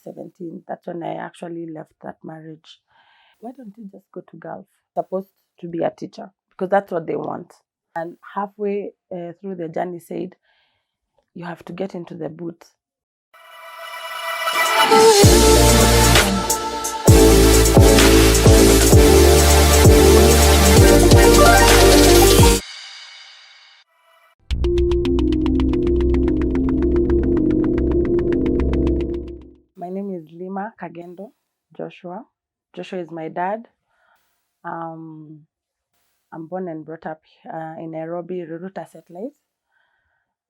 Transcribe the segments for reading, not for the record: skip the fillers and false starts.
2017. That's when I actually left that marriage. Why don't you just go to Gulf? Supposed to be a teacher because that's what they want. And halfway through the journey said, you have to get into the boot. My name is Lima Joshua. Joshua is my dad. I'm born and brought up in Nairobi, Ruruta Satellite.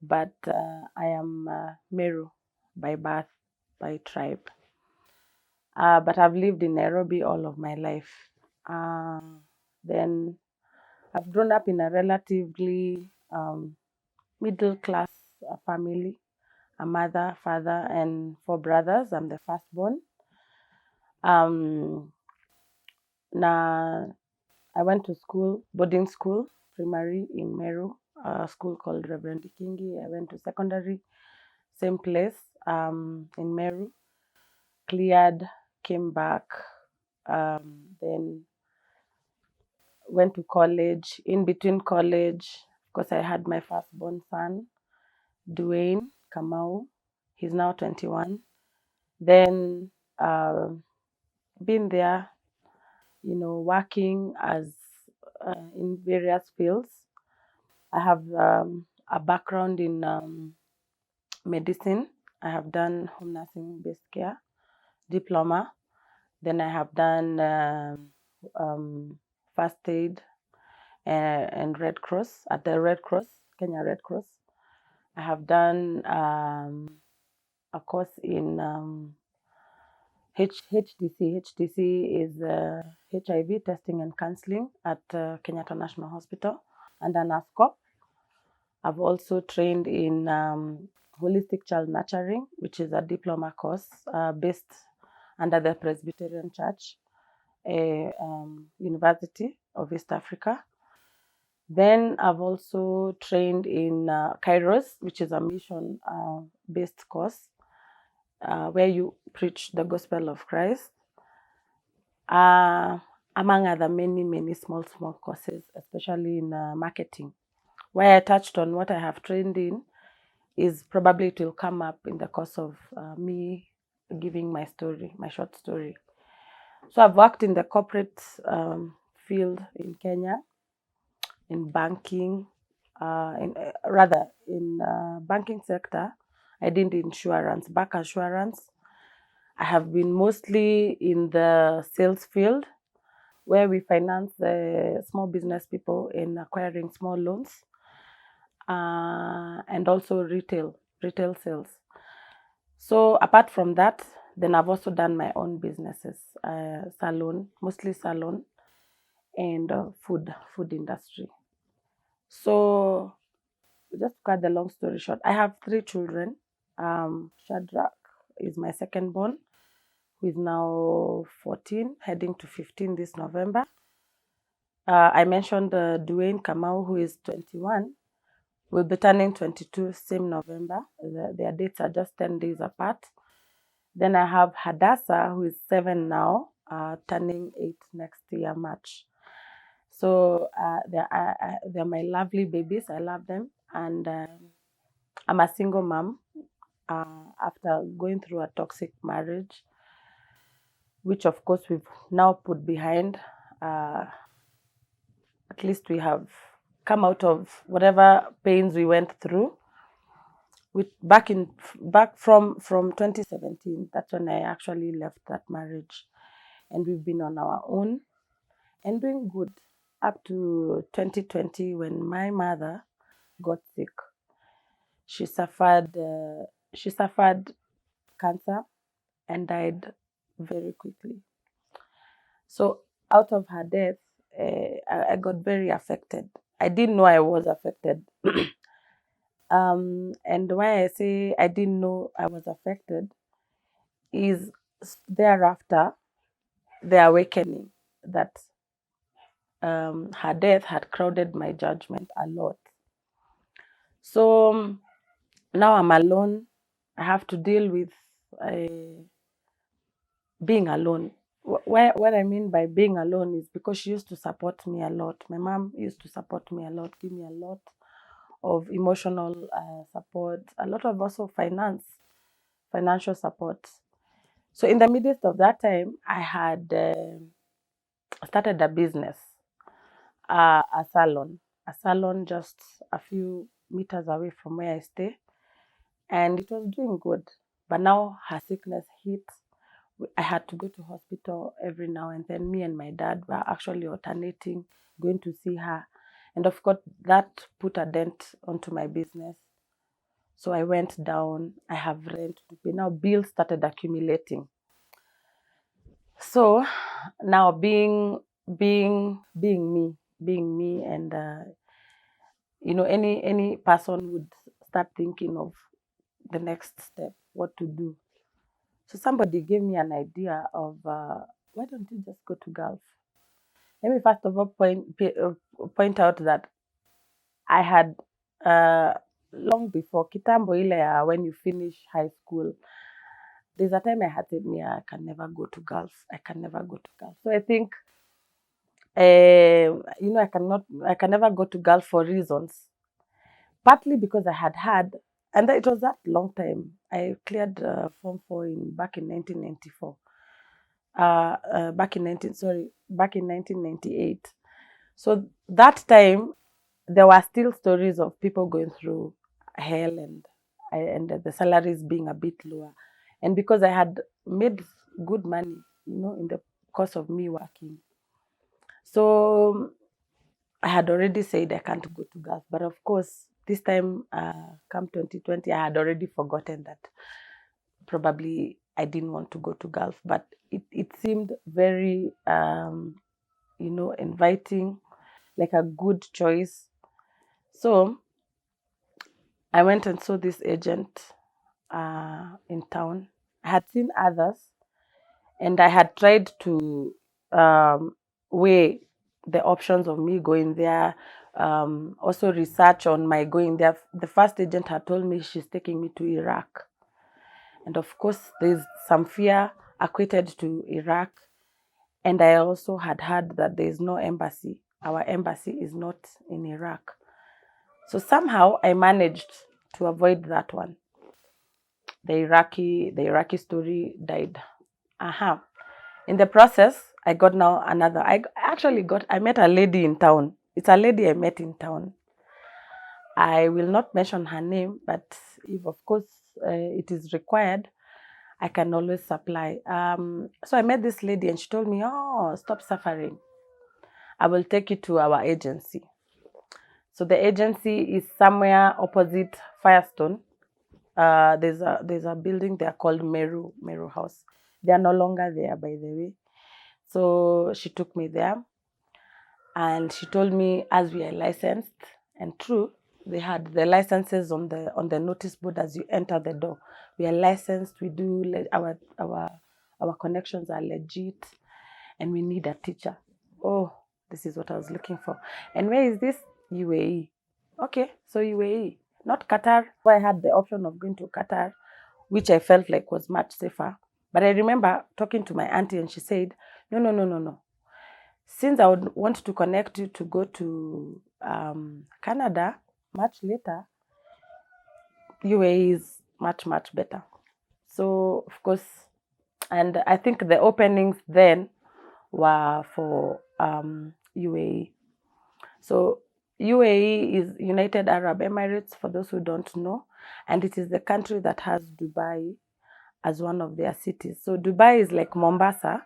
But I am Meru by birth, by tribe. But I've lived in Nairobi all of my life. Then I've grown up in a relatively middle class family, a mother, father, and 4 brothers. I'm the firstborn. Now, I went to school, boarding school, primary in Meru, a school called Reverend Kingi. I went to secondary, same place in Meru, cleared, came back, then went to college. In between college, of course, I had my firstborn son, Dwayne Kamau. He's now 21. Then been there, working as in various fields. I have a background in medicine. I have done home nursing based care diploma. Then I have done first aid and Red Cross at the Red Cross, Kenya Red Cross. I have done a course in HDC. HDC is HIV testing and counseling at Kenyatta National Hospital and an ASCOP. I've also trained in holistic child nurturing, which is a diploma course based under the Presbyterian Church, University of East Africa. Then I've also trained in Kairos, which is a mission-based course where you preach the gospel of Christ, among other many small courses, especially in marketing. Why I touched on what I have trained in is probably it will come up in the course of me giving my story, my short story. So I've worked in the corporate field in Kenya, in banking, in banking sector. I did insurance, bank assurance. I have been mostly in the sales field where we finance small business people in acquiring small loans and also retail sales. So apart from that, then I've also done my own businesses, salon, mostly salon and food industry. So just to cut the long story short, I have 3 children. Shadrach is my second born, who is now 14, heading to 15 this November. I mentioned Dwayne Kamau, who is 21, will be turning 22 same November. Their dates are just 10 days apart. Then I have Hadassah, who is 7 now, turning 8 next year, March. So they're my lovely babies. I love them. And I'm a single mom after going through a toxic marriage, which of course we've now put behind. At least we have come out of whatever pains we went through. Back from 2017, that's when I actually left that marriage, and we've been on our own and doing good up to 2020 when my mother got sick. She suffered cancer and died very quickly. So out of her death, I got very affected. I didn't know I was affected. And why I say I didn't know I was affected is thereafter the awakening that her death had crowded my judgment a lot. So now I'm alone. I have to deal with being alone. What I mean by being alone is because she used to support me a lot. My mom used to support me a lot, give me a lot of emotional support, a lot of also financial support. So in the midst of that time, I had started a business, a salon just a few meters away from where I stay, and it was doing good. But now her sickness hit. I had to go to hospital every now and then. Me and my dad were actually alternating, going to see her. And of course, that put a dent onto my business. So I went down. I have rent to pay. Now bills started accumulating. So now being me, and any person would start thinking of the next step, what to do. So somebody gave me an idea of why don't you just go to Gulf? Let me first of all point out that I had long before Kitambo ile when you finish high school, there's a time I had said, me, I can never go to Gulf. I can never go to Gulf. So I think I can never go to Gulf for reasons. Partly because I had and it was that long time. I cleared Form 4 back in 1994. Back in 1998. So that time there were still stories of people going through hell, and the salaries being a bit lower. And because I had made good money, in the course of me working, so I had already said I can't go to Gulf. But of course, this time, come 2020, I had already forgotten that probably I didn't want to go to Gulf. But it seemed very, inviting, like a good choice. So I went and saw this agent in town. I had seen others, and I had tried to weigh the options of me going there. Also research on my going there. The first agent had told me she's taking me to Iraq. And of course, there's some fear equated to Iraq. And I also had heard that there is no embassy. Our embassy is not in Iraq. So somehow I managed to avoid that one. The Iraqi story died. In the process, I got now another. I met a lady in town. It's a lady I met in town. I will not mention her name, but if of course it is required, I can always supply. So I met this lady and she told me, "Oh, stop suffering. I will take you to our agency." So the agency is somewhere opposite Firestone. There's a building there called Meru House. They are no longer there, by the way. So she took me there, and she told me, as we are licensed, and true, they had the licenses on the notice board as you enter the door. We are licensed. We do our connections are legit, and we need a teacher. Oh, this is what I was looking for. And where is this? UAE. Okay, so UAE, not Qatar. I had the option of going to Qatar, which I felt like was much safer. But I remember talking to my auntie, and she said, no, no, no, no, no. Since I would want to connect you to go to Canada much later, UAE is much, much better. So, of course, and I think the openings then were for UAE. So UAE is United Arab Emirates, for those who don't know, and it is the country that has Dubai as one of their cities. So Dubai is like Mombasa,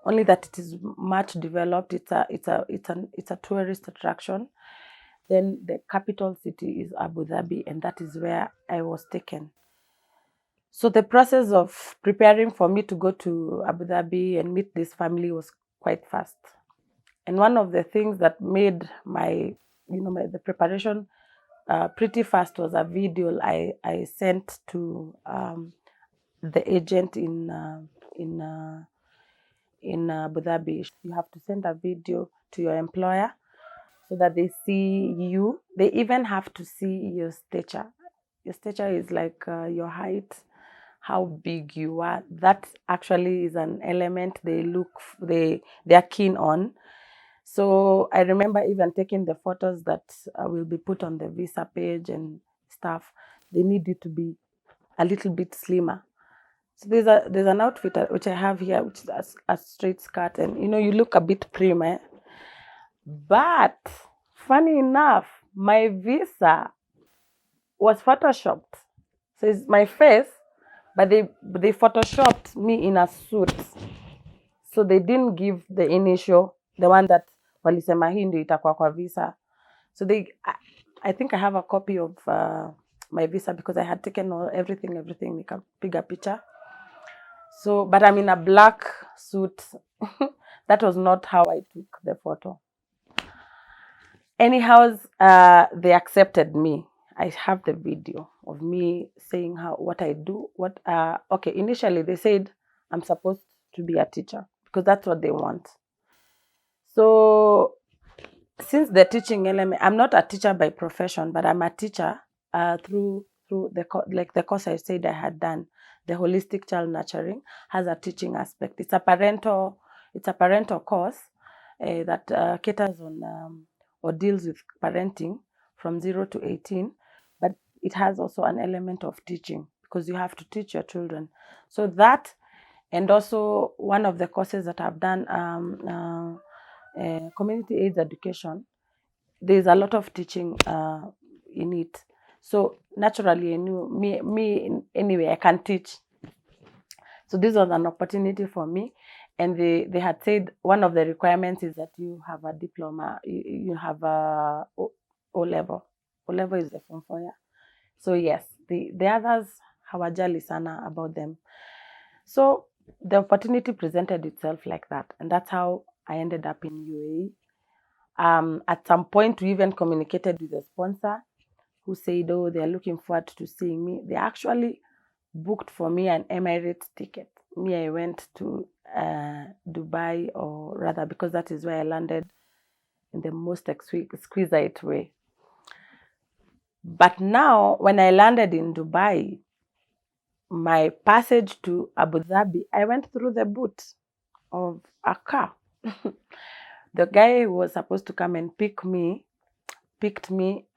only that it is much developed. It's a tourist attraction. Then the capital city is Abu Dhabi, and that is where I was taken. So the process of preparing for me to go to Abu Dhabi and meet this family was quite fast. And one of the things that made the preparation pretty fast was a video I sent to the agent in Abu Dhabi. You have to send a video to your employer so that they see you. They even have to see your stature. Your stature is like your height, how big you are. That actually is an element they are keen on. So I remember even taking the photos that will be put on the visa page and stuff. They need you to be a little bit slimmer. So there's an outfit which I have here, which is a straight skirt, and you look a bit prim, eh? But funny enough, my visa was photoshopped. So it's my face, but they photoshopped me in a suit. So they didn't give the initial, the one that walisema hii ndio itakuwa kwa visa. So I think I have a copy of my visa because I had taken everything, nikapiga picture. So, but I'm in a black suit. That was not how I took the photo. Anyhow, they accepted me. I have the video of me saying what I do. Okay, initially they said I'm supposed to be a teacher because that's what they want. So since the teaching element, I'm not a teacher by profession, but I'm a teacher through the course I said I had done. The holistic child nurturing has a teaching aspect. It's a parental course that caters on or deals with parenting from 0 to 18, but it has also an element of teaching because you have to teach your children. So that, and also one of the courses that I've done, community AIDS education, there's a lot of teaching in it. So naturally, I knew me anyway, I can teach. So this was an opportunity for me. And they had said one of the requirements is that you have a diploma, you have a O level. O level is the Form 4 year. So yes, the others hawajali sana about them. So the opportunity presented itself like that. And that's how I ended up in UAE. At some point, we even communicated with the sponsor who said, oh, they're looking forward to seeing me. They actually booked for me an Emirates ticket. Me, I went to Dubai, or rather, because that is where I landed in the most exquisite way. But now, when I landed in Dubai, my passage to Abu Dhabi, I went through the boot of a car. The guy who was supposed to come and picked me,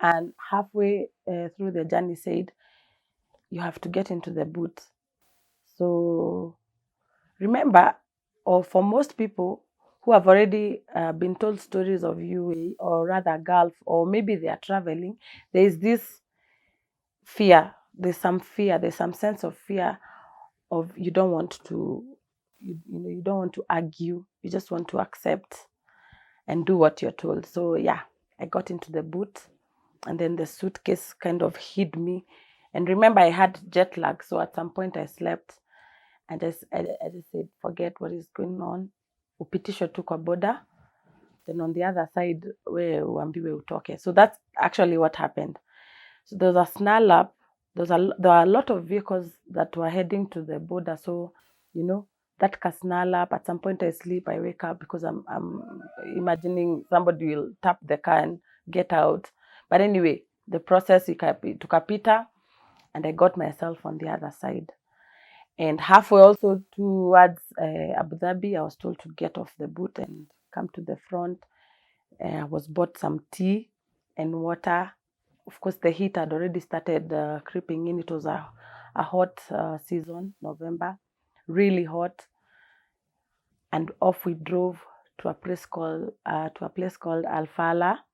and halfway through the journey said, you have to get into the boot. So remember, or for most people who have already been told stories of UAE, or rather Gulf, or maybe they are traveling, there is this fear. There's some sense of fear of you don't want to, you don't want to argue. You just want to accept and do what you're told. So yeah, I got into the boot, and then the suitcase kind of hid me. And remember, I had jet lag, so at some point I slept. And I just said, forget what is going on. Upitisho tu kwa border. Then on the other side, where uambiwe utoke. So that's actually what happened. So there was a snarl up. There were a lot of vehicles that were heading to the border. So, that can snarl up. At some point I sleep, I wake up because I'm imagining somebody will tap the car and get out. But anyway, the process took a pita, and I got myself on the other side. And halfway also towards Abu Dhabi, I was told to get off the boot and come to the front. I was bought some tea and water. Of course, the heat had already started creeping in. It was a hot season, November, really hot. And off we drove to a place called Al Fala,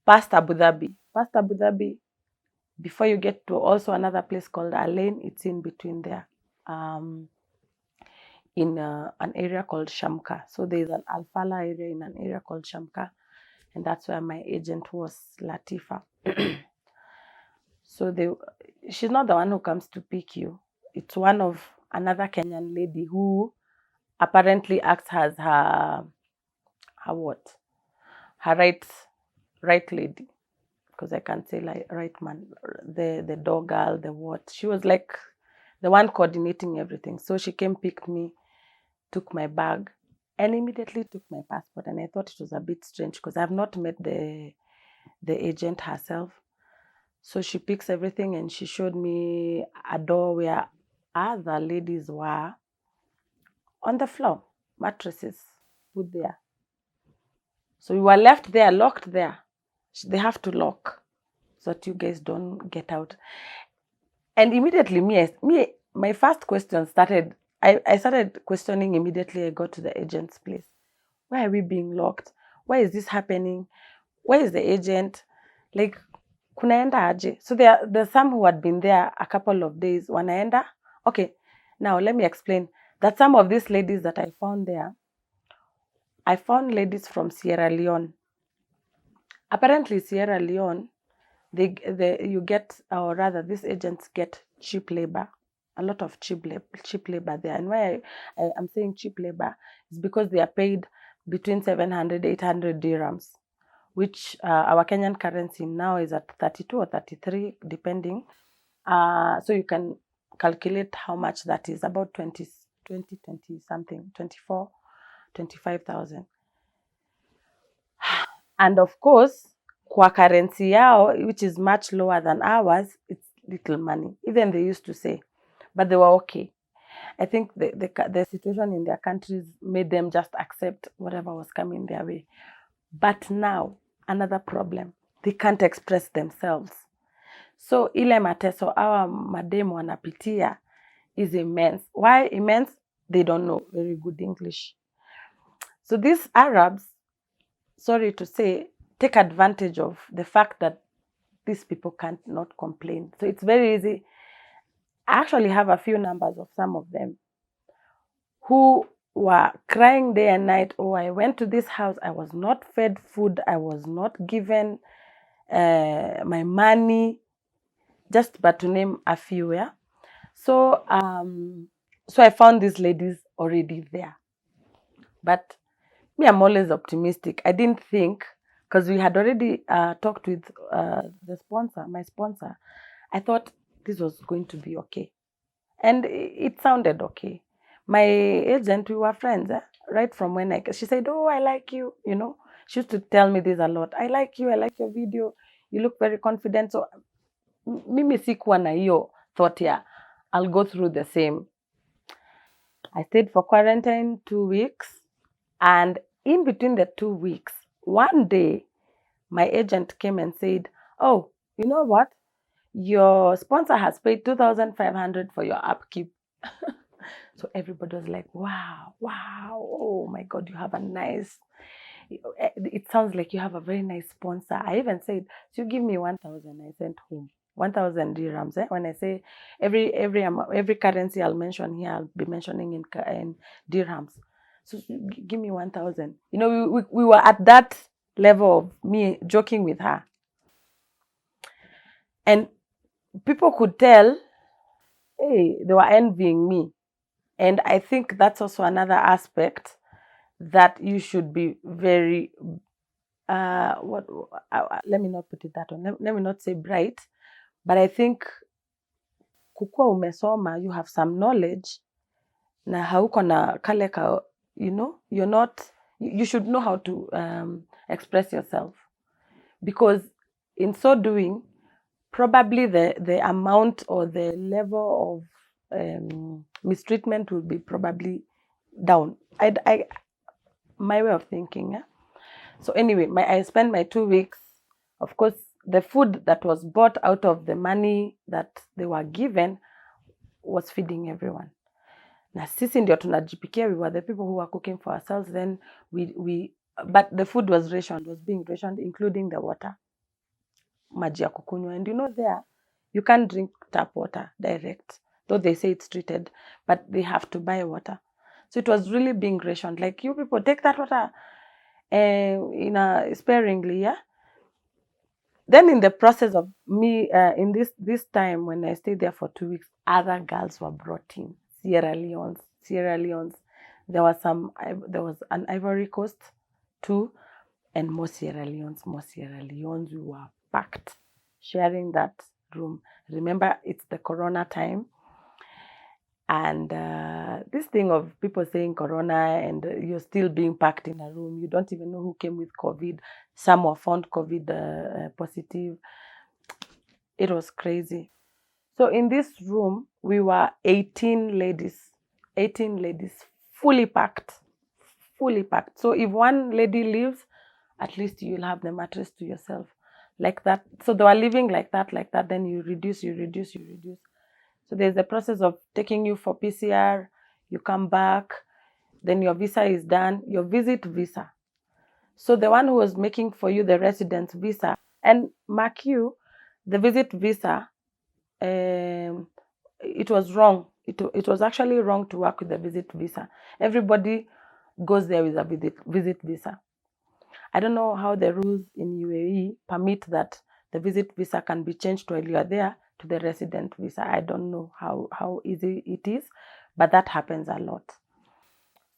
past Abu Dhabi. Before you get to also another place called Alain, it's in between there, in an area called Shamka. So there's an Al Fala area in an area called Shamka, and that's where my agent was, Latifa. So she's not the one who comes to pick you. It's one of another Kenyan lady who apparently acts as her right lady. Because I can't say like right man, the dog girl, the what. She was like the one coordinating everything. So she came, picked me, took my bag, and immediately took my passport. And I thought it was a bit strange because I've not met the agent herself. So she picks everything and she showed me a door where other ladies were on the floor, mattresses put there. So we were left there, locked there. They have to lock so that you guys don't get out. And immediately, my first question started. I started questioning immediately. I got to the agent's place. Why are we being locked? Why is this happening? Where is the agent? Like, kunaenda aje? So there's some who had been there a couple of days. Wanaenda. Okay, now let me explain that some of these ladies that I found there, I found ladies from Sierra Leone. Apparently, Sierra Leone, you get, or rather, these agents get cheap labor, a lot of cheap labor there. And why I'm saying cheap labor is because they are paid between 700, 800 dirhams, which our Kenyan currency now is at 32 or 33, depending. So you can calculate how much that is, about 20 something, 24, 25,000. And of course, kwa currency yao, which is much lower than ours, it's little money. Even they used to say, but they were okay. I think the situation in their countries made them just accept whatever was coming their way. But now, another problem, they can't express themselves. So ile mateso our mademu wanapitia is immense. Why immense? They don't know very good English. So these Arabs, sorry to say, take advantage of the fact that these people can't not complain. So it's very easy. I actually have a few numbers of some of them who were crying day and night. Oh, I went to this house. I was not fed food. I was not given my money. Just but to name a few, yeah. So I found these ladies already there. But me, I'm always optimistic. I didn't think, because we had already talked with my sponsor. I thought this was going to be okay. And it sounded okay. My agent, we were friends, right from when she said, oh, I like you, She used to tell me this a lot. I like you, I like your video. You look very confident. So mimi sikuwa na hiyo thought, yeah, I'll go through the same. I stayed for quarantine 2 weeks. And in between the 2 weeks, one day, my agent came and said, oh, you know what? Your sponsor has paid 2,500 for your upkeep. So everybody was like, wow, oh my God, you have a nice, it sounds like you have a very nice sponsor. I even said, so you give me 1,000. I sent home 1,000 dirhams. When I say every currency I'll mention here, I'll be mentioning in dirhams. So give me 1,000. We were at that level of me joking with her. And people could tell, hey, they were envying me. And I think that's also another aspect that you should be very, let me not put it that way. Let me not say bright, but I think kukua umesoma, you have some knowledge, na hauko na kale ka, you should know how to express yourself. Because in so doing, probably the amount or the level of mistreatment will be probably down. My way of thinking. Yeah? So anyway, I spent my 2 weeks. Of course, the food that was bought out of the money that they were given was feeding everyone. Na sisi ndio tunajipikia. We were the people who were cooking for ourselves. Then but the food was being rationed, including the water. Maji ya kukunywa. And there, you can't drink tap water direct, though they say it's treated, but they have to buy water. So it was really being rationed. Like, you people take that water sparingly, yeah. Then in the process of me, in this time when I stayed there for 2 weeks, other girls were brought in. Sierra Leones. There was an Ivory Coast too, and more Sierra Leones. We were packed, sharing that room. Remember, it's the Corona time. And this thing of people saying Corona and you're still being packed in a room, you don't even know who came with COVID. Some were found COVID positive. It was crazy. So in this room, we were 18 ladies, 18 ladies, fully packed, fully packed. So if one lady leaves, at least you'll have the mattress to yourself, like that. So they were living like that, like that. Then you reduce, you reduce, you reduce. So there's the process of taking you for PCR, you come back, then your visa is done, your visit visa. So the one who was making for you the residence visa, and mark you, the visit visa, it was wrong. It was actually wrong to work with the visit visa. Everybody goes there with a visit visa. I don't know how the rules in UAE permit that the visit visa can be changed while you are there to the resident visa. I don't know how easy it is, but that happens a lot.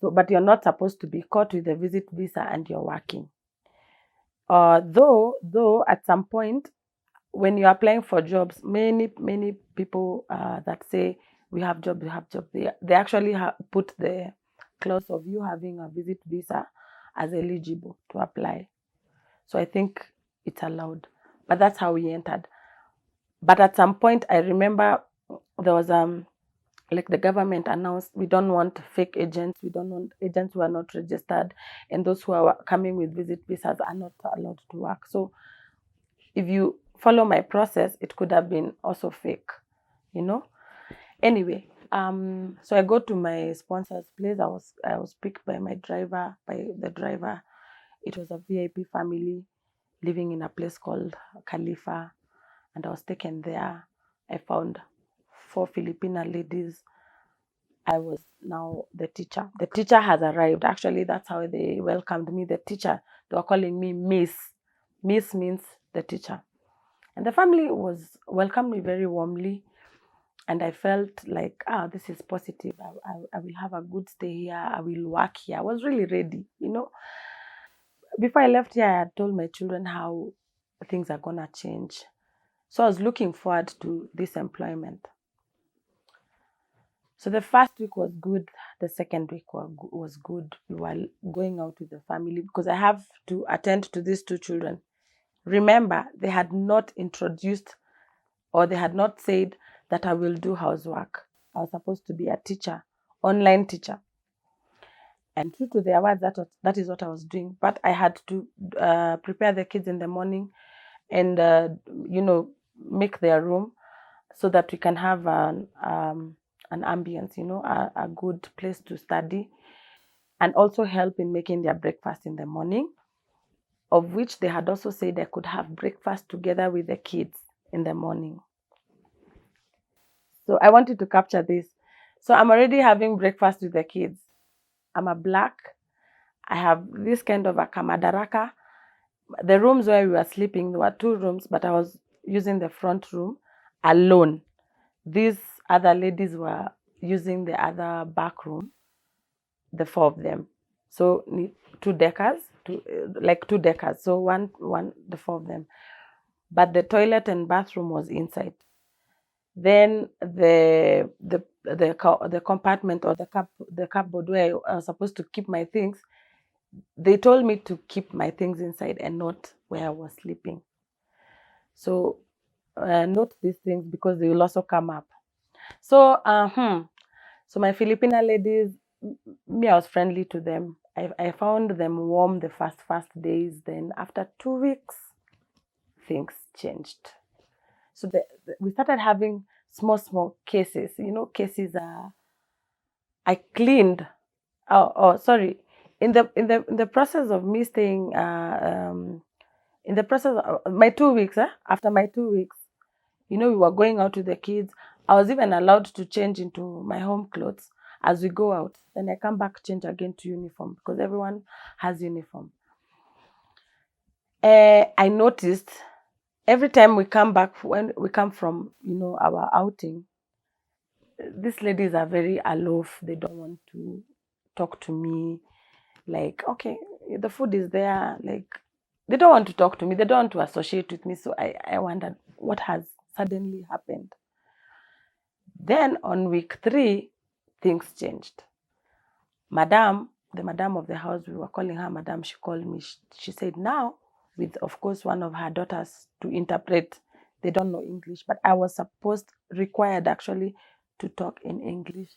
So, but you're not supposed to be caught with a visit visa and you're working. Though at some point, when you're applying for jobs, many people that say we have job, they actually put the clause of you having a visit visa as eligible to apply. So I think it's allowed, but that's how we entered. But at some point, I remember there was like the government announced, we don't want fake agents, we don't want agents who are not registered, and those who are coming with visit visas are not allowed to work. So if you follow my process, it could have been also fake, you know. Anyway, so I go to my sponsor's place. I was picked by the driver. It was a VIP family living in a place called Khalifa, and I was taken there. I found 4 Filipina ladies. I was now the teacher. The teacher has arrived. Actually, that's how they welcomed me. The teacher, they were calling me Miss. Miss means the teacher. And the family welcomed me very warmly. And I felt like, this is positive. I will have a good stay here. I will work here. I was really ready, you know. Before I left here, I had told my children how things are going to change. So I was looking forward to this employment. So the first week was good. The second week was good. We were going out with the family because I have to attend to these 2 children. Remember, they had not introduced or they had not said that I will do housework. I was supposed to be a teacher, online teacher. And true to their words, that is what I was doing. But I had to prepare the kids in the morning and, make their room so that we can have an ambience, a good place to study, and also help in making their breakfast in the morning, of which they had also said I could have breakfast together with the kids in the morning. So I wanted to capture this. So I'm already having breakfast with the kids. I'm a black. I have this kind of a kamadaraka. The rooms where we were sleeping, there were 2 rooms, but I was using the front room alone. These other ladies were using the other back room, the 4 of them. So 2 deckers, 2 deckers. So one, the 4 of them. But the toilet and bathroom was inside. Then the compartment or the cupboard where I was supposed to keep my things, they told me to keep my things inside and not where I was sleeping. So note these things because they will also come up. So so my Filipina ladies, me, I was friendly to them. I found them warm the first days. Then after 2 weeks, things changed. So we started having small cases. Cases I cleaned. Sorry. In the process of me staying, in the process of my 2 weeks, after my 2 weeks, we were going out with the kids. I was even allowed to change into my home clothes as we go out. Then I come back, change again to uniform because everyone has uniform. I noticed every time we come back, when we come from, our outing, these ladies are very aloof. They don't want to talk to me. Like, okay, the food is there. Like, they don't want to talk to me. They don't want to associate with me. So I wondered what has suddenly happened. Then on week 3, things changed. The madam of the house, we were calling her madam, she called me. She said now, with, of course, one of her daughters to interpret they don't know English, but I was required actually to talk in English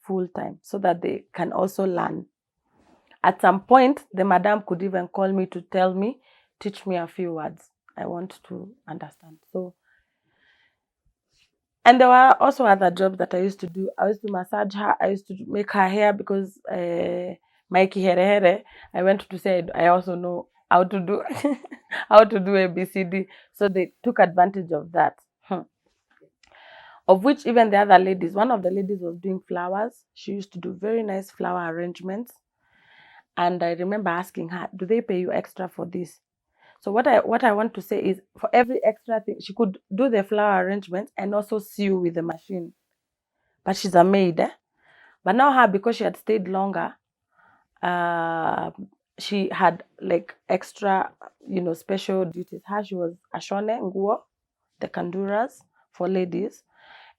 full time so that they can also learn. At some point, the madam could even call me to tell me, teach me a few words. I want to understand. So, and there were also other jobs that I used to do. I used to massage her. I used to make her hair because Mikey here. I went to say I also know how to do how to do ABCD. So they took advantage of that. Of which even the other ladies, one of the ladies was doing flowers. She used to do very nice flower arrangements. And I remember asking her, do they pay you extra for this? So what I want to say is, for every extra thing, she could do the flower arrangements and also sew with the machine. But she's a maid. But now her, because she had stayed longer, she had like extra, special duties. Her, she was ashone nguo, the kanduras for ladies,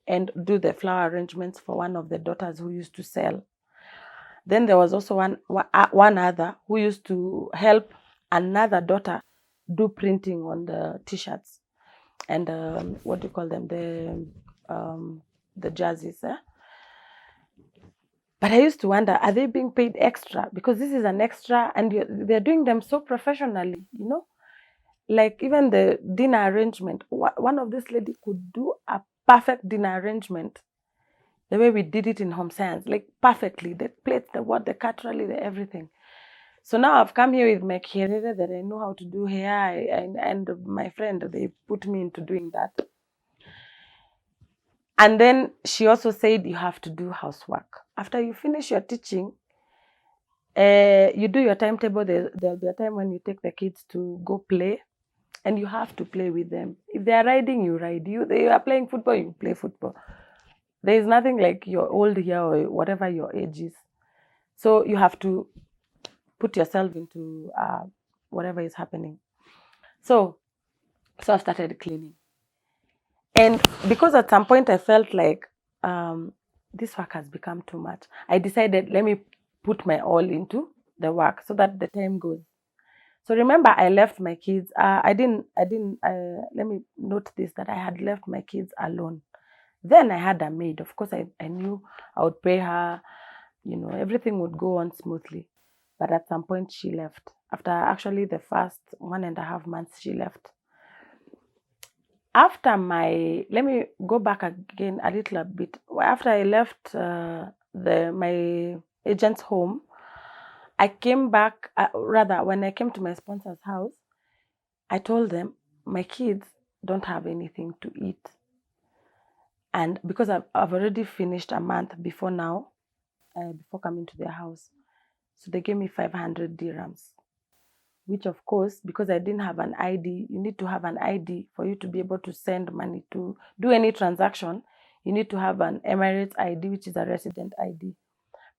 and do the flower arrangements for one of the daughters who used to sell. Then there was also one other who used to help another daughter do printing on the t-shirts and what do you call them, the jerseys. But I used to wonder, are they being paid extra? Because this is an extra, and they're doing them so professionally, Like even the dinner arrangement. One of this lady could do a perfect dinner arrangement, the way we did it in home science, like perfectly. The plates, the what, the cutlery, the everything. So now I've come here with my career that I know how to do hair, and my friend, they put me into doing that. And then she also said you have to do housework. After you finish your teaching, you do your timetable. There'll be a time when you take the kids to go play, and you have to play with them. If they are riding, you ride. They are playing football, you play football. There is nothing like you're old here or whatever your age is. So you have to put yourself into whatever is happening. So I started cleaning. And because at some point I felt like this work has become too much, I decided, let me put my all into the work so that the time goes. So remember, I left my kids. Let me note this, that I had left my kids alone. Then I had a maid. Of course, I knew I would pay her, everything would go on smoothly. But at some point, she left. After actually the first 1.5 months, she left. After let me go back again a little bit. After I left my agent's home, I came back, when I came to my sponsor's house, I told them, my kids don't have anything to eat. And because I've already finished a month before now, before coming to their house, so they gave me 500 dirhams. Which of course, because I didn't have an ID, you need to have an ID for you to be able to send money, to do any transaction. You need to have an Emirates ID, which is a resident ID.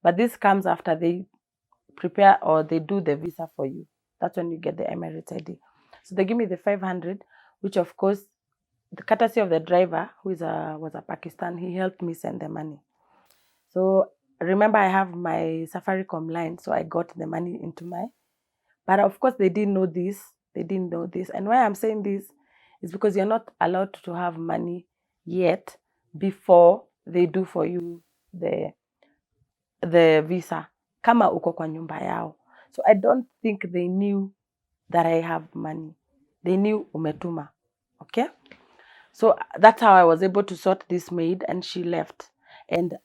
But this comes after they prepare or they do the visa for you. That's when you get the Emirates ID. So they give me the 500, which of course, the courtesy of the driver, who was a Pakistan, he helped me send the money. So remember, I have my Safaricom line, so I got the money into but of course, they didn't know this. And why I'm saying this is because you're not allowed to have money yet before they do for you the visa. Kama uko kwa nyumba yao. So I don't think they knew that I have money. They knew umetuma. Okay? So that's how I was able to sort this maid, and she left. And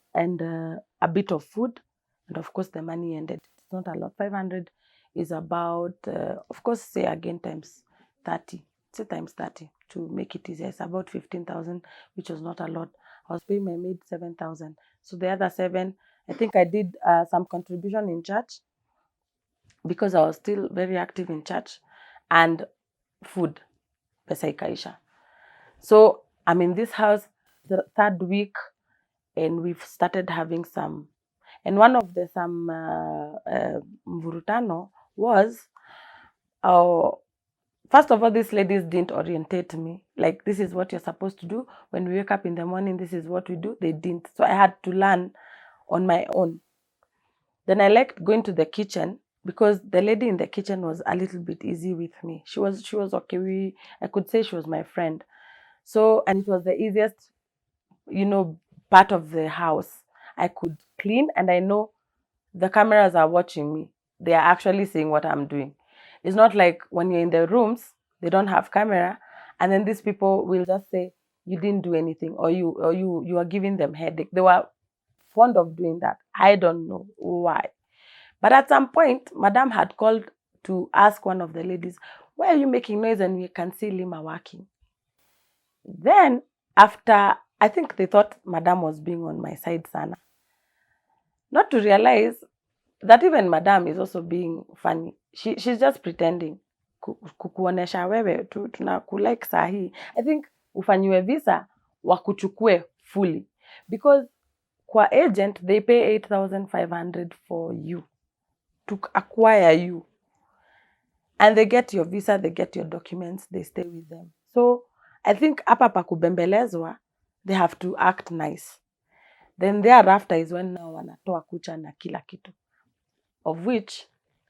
a bit of food. And of course, the money ended. It's not a lot. 500 is about, of course, say again times 30. Say times 30 to make it easier. It's about 15,000, which was not a lot. I was paying my maid 7,000. So the other 7, I think I did some contribution in church because I was still very active in church, and food, pesa ikaisha. So I'm in this house the 3rd week, and we've started having some. And one of the mvurutano was, first of all, these ladies didn't orientate me. Like, this is what you're supposed to do. When we wake up in the morning, this is what we do. They didn't. So I had to learn on my own. Then I liked going to the kitchen because the lady in the kitchen was a little bit easy with me. She was okay. I could say she was my friend. So, and it was the easiest, part of the house. I could clean, and I know the cameras are watching me. They are actually seeing what I'm doing. It's not like when you're in the rooms, they don't have camera, and then these people will just say you didn't do anything, or you are giving them headache. They were fond of doing that. I don't know why. But at some point, Madam had called to ask one of the ladies, why are you making noise and we can see Lima working? Then, after, I think they thought Madam was being on my side, Sana. Not to realize that even Madam is also being funny. She's just pretending. Kukuonesha wewe, tunakulike sahi. I think ufanyiwe visa, wakuchukue fully. Because kwa agent, they pay 8,500 for you, to acquire you. And they get your visa, they get your documents, they stay with them. So I think hapa pa kubembelezwa, they have to act nice. Then thereafter is when now wanatoa kucha na kila kitu. Of which,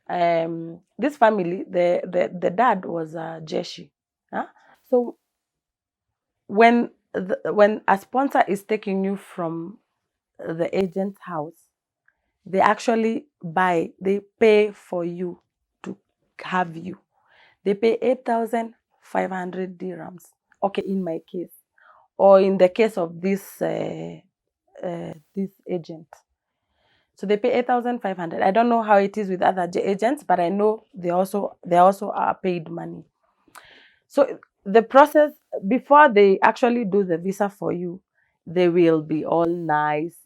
this family, the dad was a jeshi. Huh? So when a sponsor is taking you from the agent's house, they actually they pay for you to have you. They pay 8,500 dirhams. Okay, in my case, or in the case of this agent. So they pay 8,500. I don't know how it is with other agents, but I know they also are paid money. So the process, before they actually do the visa for you, they will be all nice,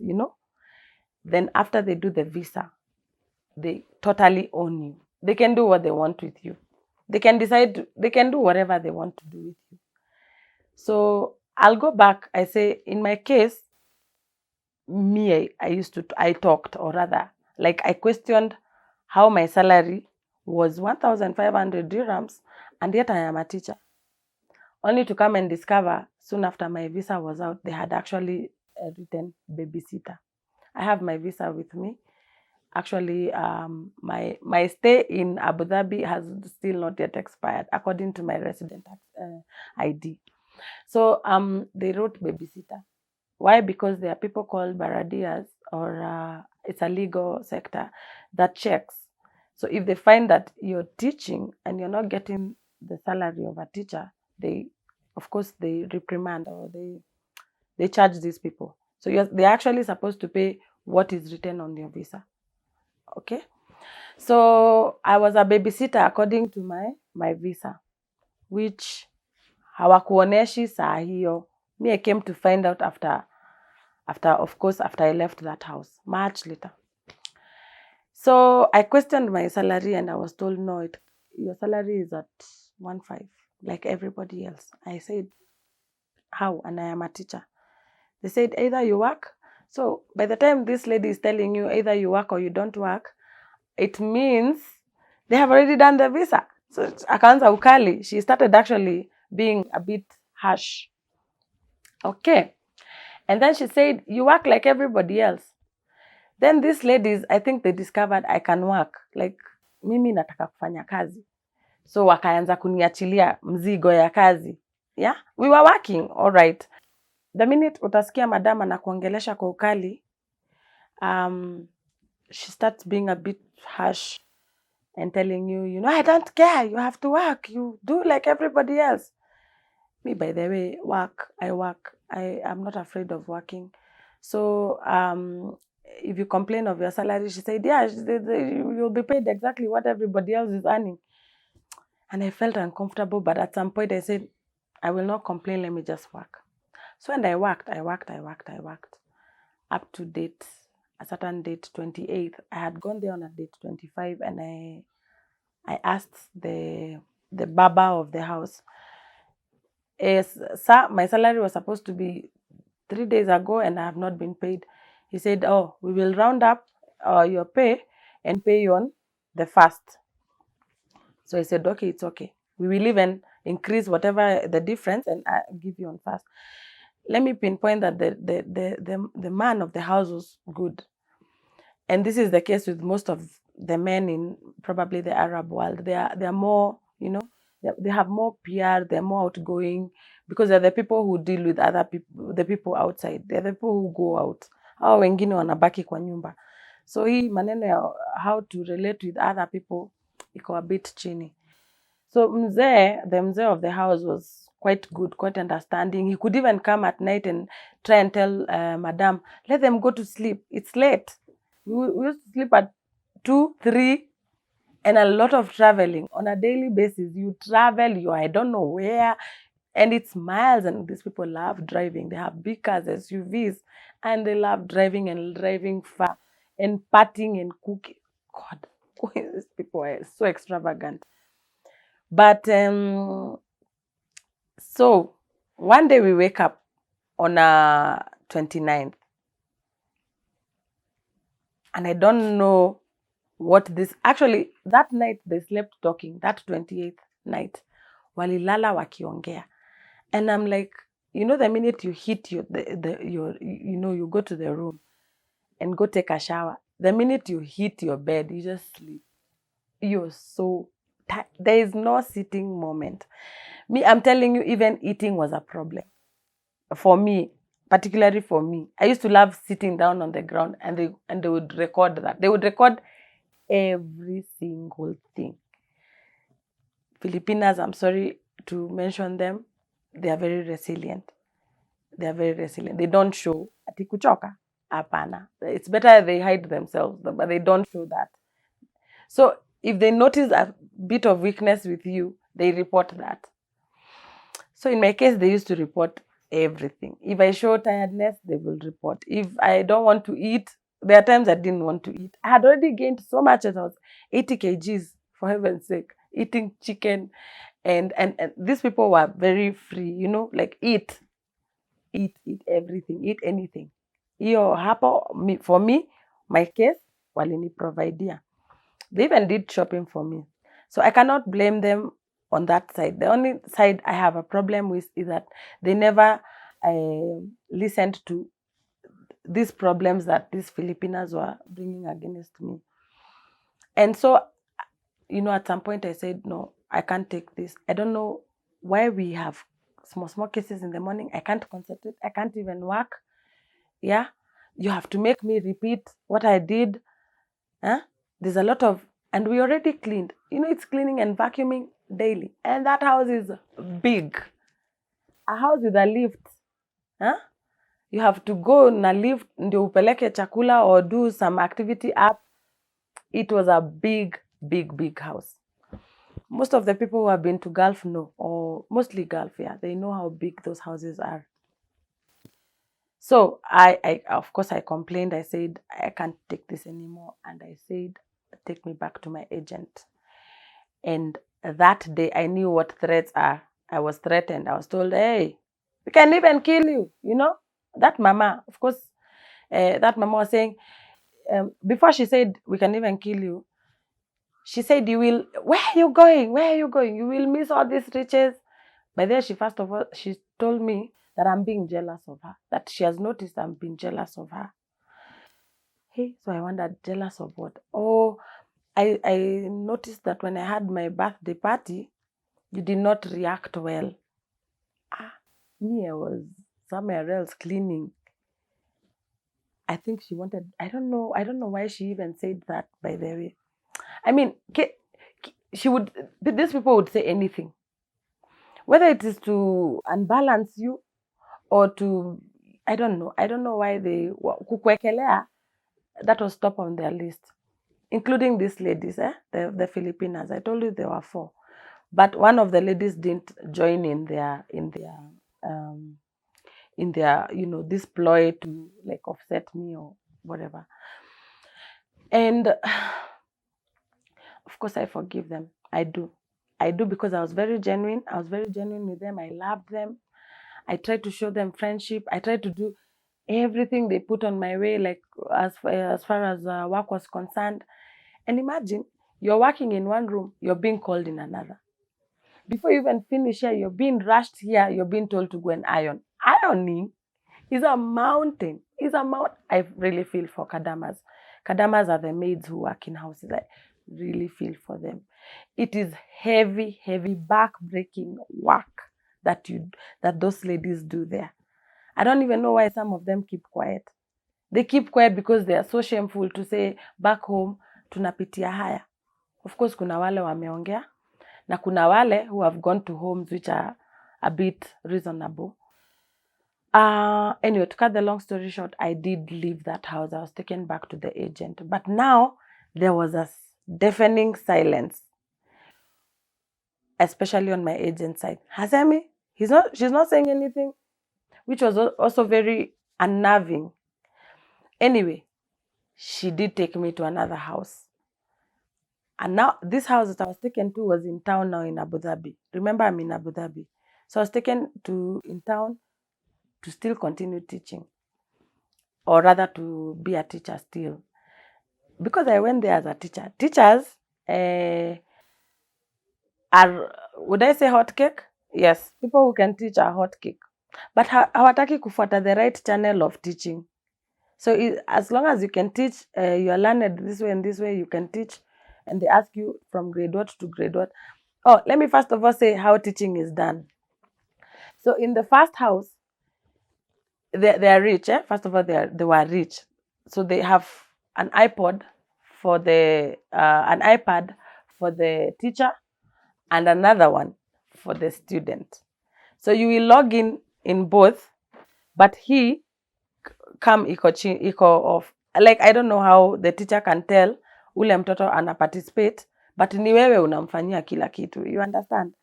Then after they do the visa, they totally own you. They can do what they want with you. They can decide, they can do whatever they want to do with you. So I'll go back. I say, in my case, I talked, or rather, like I questioned how my salary was 1,500 dirhams, and yet I am a teacher. Only to come and discover soon after my visa was out, they had actually written babysitter. I have my visa with me. Actually, my stay in Abu Dhabi has still not yet expired, according to my resident ID. So they wrote babysitter. Why? Because there are people called baradias, or it's a legal sector that checks. So if they find that you're teaching and you're not getting the salary of a teacher, of course, they reprimand, or they charge these people. So they're actually supposed to pay what is written on your visa. Okay. So I was a babysitter according to my visa, which hawakuoneshi saa hiyo. Me, I came to find out after I left that house, much later. So I questioned my salary, and I was told, no, your salary is at 1.5, like everybody else. I said, how? And I am a teacher. They said, either you work. So by the time this lady is telling you either you work or you don't work, it means they have already done the visa. So akaanza ukali. She started actually being a bit harsh. Okay. And then she said, you work like everybody else. Then these ladies, I think they discovered I can work. Like, mimi nataka kufanya kazi. So wakaanza kuniachilia mzigo ya kazi. Yeah, we were working, all right. The minute utasikia madam anakuongelesha kwa ukali, she starts being a bit harsh and telling you, I don't care, you have to work, you do like everybody else. Me, by the way, I work. I am not afraid of working. So if you complain of your salary, she said, yeah, you'll be paid exactly what everybody else is earning. And I felt uncomfortable, but at some point I said, I will not complain, let me just work. So and I worked. Up to date, a certain date, 28th. I had gone there on a date 25, and I asked the baba of the house, sir, my salary was supposed to be 3 days ago and I have not been paid. He said, oh, we will round up your pay and pay you on the 1st. So I said, okay, it's okay. We will even increase whatever the difference and give you on 1st. Let me pinpoint that the man of the house was good. And this is the case with most of the men in probably the Arab world. They are more, They have more PR, they're more outgoing because they're the people who deal with other people, the people outside. They're the people who go out. Hao wengine wanabaki kwa nyumba. So hii maneno ya how to relate with other people iko a bit chini. So the mzee of the house was quite good, quite understanding. He could even come at night and try and tell Madam, let them go to sleep. It's late. We used to sleep at 2, 3, and a lot of traveling on a daily basis. You travel, I don't know where, and it's miles. And these people love driving. They have big cars, SUVs, and they love driving far and partying and cooking. God, these people are so extravagant. But so one day we wake up on a 29th, and I don't know what this actually. That night they slept talking. That 28th night, walilala wakiongea, and I'm like, the minute you hit you go to the room and go take a shower. The minute you hit your bed, you just sleep. You're so tired. There is no sitting moment. Me, I'm telling you, even eating was a problem for me, particularly for me. I used to love sitting down on the ground, and they would record that. They would record every single thing. Filipinas, I'm sorry to mention them, they are very resilient. They don't show ati kuchoka. Hapana. It's better they hide themselves, but they don't show that. So if they notice a bit of weakness with you, they report that. So in my case, they used to report everything. If I show tiredness, they will report. If I don't want to eat, there are times I didn't want to eat. I had already gained so much that I was 80 kgs, for heaven's sake, eating chicken. And these people were very free, like eat everything, eat anything. For me, my case, walini providea. They even did shopping for me. So I cannot blame them on that side. The only side I have a problem with is that they never listened to these problems that these Filipinas were bringing against me. And so, at some point I said, no, I can't take this. I don't know why we have small cases in the morning. I can't concentrate. I can't even work. Yeah. You have to make me repeat what I did. Huh? There's a lot of, and we already cleaned. It's cleaning and vacuuming daily. And that house is big. A house with a lift. Huh? You have to go na lift ndio upeleke chakula or do some activity up. It was a big, big, big house. Most of the people who have been to Gulf know, or mostly Gulf, yeah, they know how big those houses are. So I of course I complained. I said, I can't take this anymore. And I said, take me back to my agent. And that day I knew what threats are. I was threatened. I was told, hey, we can even kill you. That mama, of course, that mama was saying, before she said, we can even kill you, she said, where are you going? Where are you going? You will miss all these riches. By then, first of all, she told me that I'm being jealous of her, that she has noticed I'm being jealous of her. Hey, so I wondered, jealous of what? Oh, I noticed that when I had my birthday party, you did not react well. Me, I was somewhere else cleaning. I think she wanted, I don't know why she even said that, by the way. I mean, these people would say anything. Whether it is to unbalance you or to, I don't know why they, kukwekelea, that was top on their list. Including these ladies, the Filipinas. I told you there were 4. But one of the ladies didn't join in their this ploy to like offset me or whatever. And of course I forgive them. I do because I was very genuine. I was very genuine with them. I loved them. I tried to show them friendship. I tried to do everything they put on my way, like as far as work was concerned. And imagine, you're working in one room, you're being called in another. Before you even finish here, you're being rushed here, you're being told to go and iron. Ironing is a mountain. I really feel for Kadamas. Kadamas are the maids who work in houses. really feel for them. It is heavy, heavy back-breaking work that those ladies do there. I don't even know why some of them keep quiet. They keep quiet because they are so shameful to say back home tunapitia haya. Of course kuna wale wameongea na kuna wale who have gone to homes which are a bit reasonable. Anyway, to cut the long story short, I did leave that house. I was taken back to the agent. But now there was a deafening silence, especially on my agent side. Hasemi, she's not saying anything, which was also very unnerving. Anyway, she did take me to another house. And now this house that I was taken to was in town now in Abu Dhabi. Remember, I'm in Abu Dhabi. So I was taken to in town to still continue teaching, or rather to be a teacher still. Because I went there as a teacher. Teachers are, would I say hot cake? Yes, people who can teach are hot cake. But hawataki kufuata the right channel of teaching. So as long as you can teach, you are learned this way and this way, you can teach. And they ask you from grade what to grade what. Oh, let me first of all say how teaching is done. So in the first house, they are rich. First of all, they were rich. So they have an iPod for an iPad for the teacher and another one for the student. So you will log in both, but he come iko off. Like, I don't know how the teacher can tell ule mtoto ana participate, but ni wewe unamfanyia kila kitu. You understand?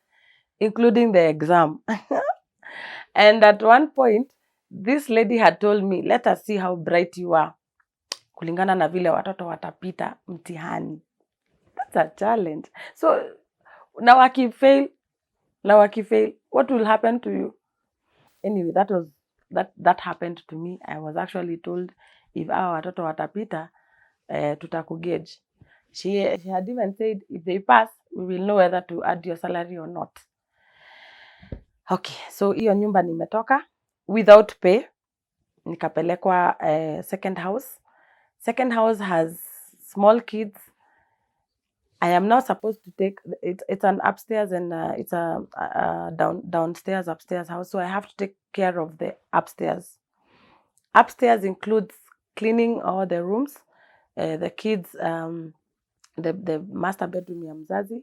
Including the exam. And at one point, this lady had told me, let us see how bright you are. Kulingana na vile watoto watapita mtihani. That's a challenge. So, now I fail, what will happen to you? Anyway, that happened to me. I was actually told, if our watoto watapita, tutakugauge. She had even said, if they pass, we will know whether to add your salary or not. Okay, so hiyo nyumba nimetoka without pay. Nikapelekwa second house. Second house has small kids. I am now supposed to take it's an upstairs and it's a downstairs upstairs house, so I have to take care of the upstairs. Upstairs includes cleaning all the rooms, the kids, the master bedroom ya mzazi,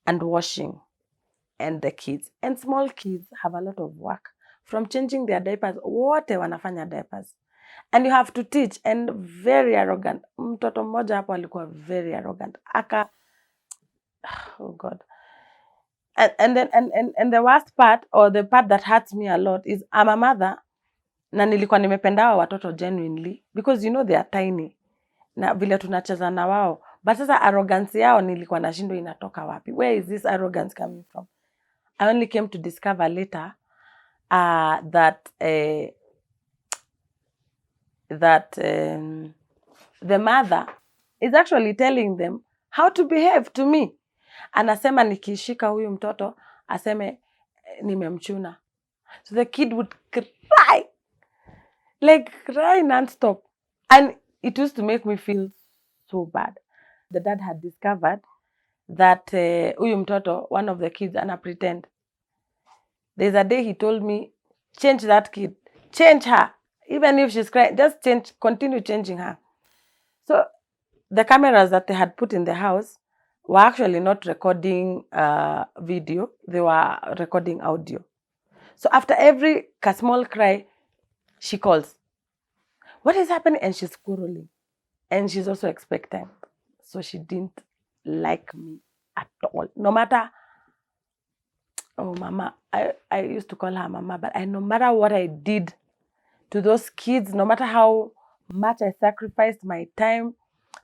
and washing, and the kids. And small kids have a lot of work, from changing their diapers, wote wanafanya diapers. And you have to teach, and very arrogant. Mtoto mmoja hapo alikuwa very arrogant. Oh God. And the worst part, or the part that hurts me a lot, is I'm a mother, na nilikuwa nimependa watoto genuinely, because you know they are tiny. Na vile tunacheza na wao. But sasa arrogance yao nilikuwa nashindwa inatoka wapi. Where is this arrogance coming from? I only came to discover later that the mother is actually telling them how to behave to me. Anasema nikishika huyu mtoto, aseme nimemchuna. So the kid would cry, like cry non-stop. And it used to make me feel so bad. The dad had discovered that huyu mtoto, one of the kids, ana pretend. There's a day he told me, change that kid, change her. Even if she's crying, just continue changing her. So the cameras that they had put in the house were actually not recording video, they were recording audio. So after every small cry, she calls, what is happening? And she's quarreling. And she's also expectant. So she didn't like me at all. No matter, oh mama, I used to call her mama, but no matter what I did to those kids, no matter how much I sacrificed my time,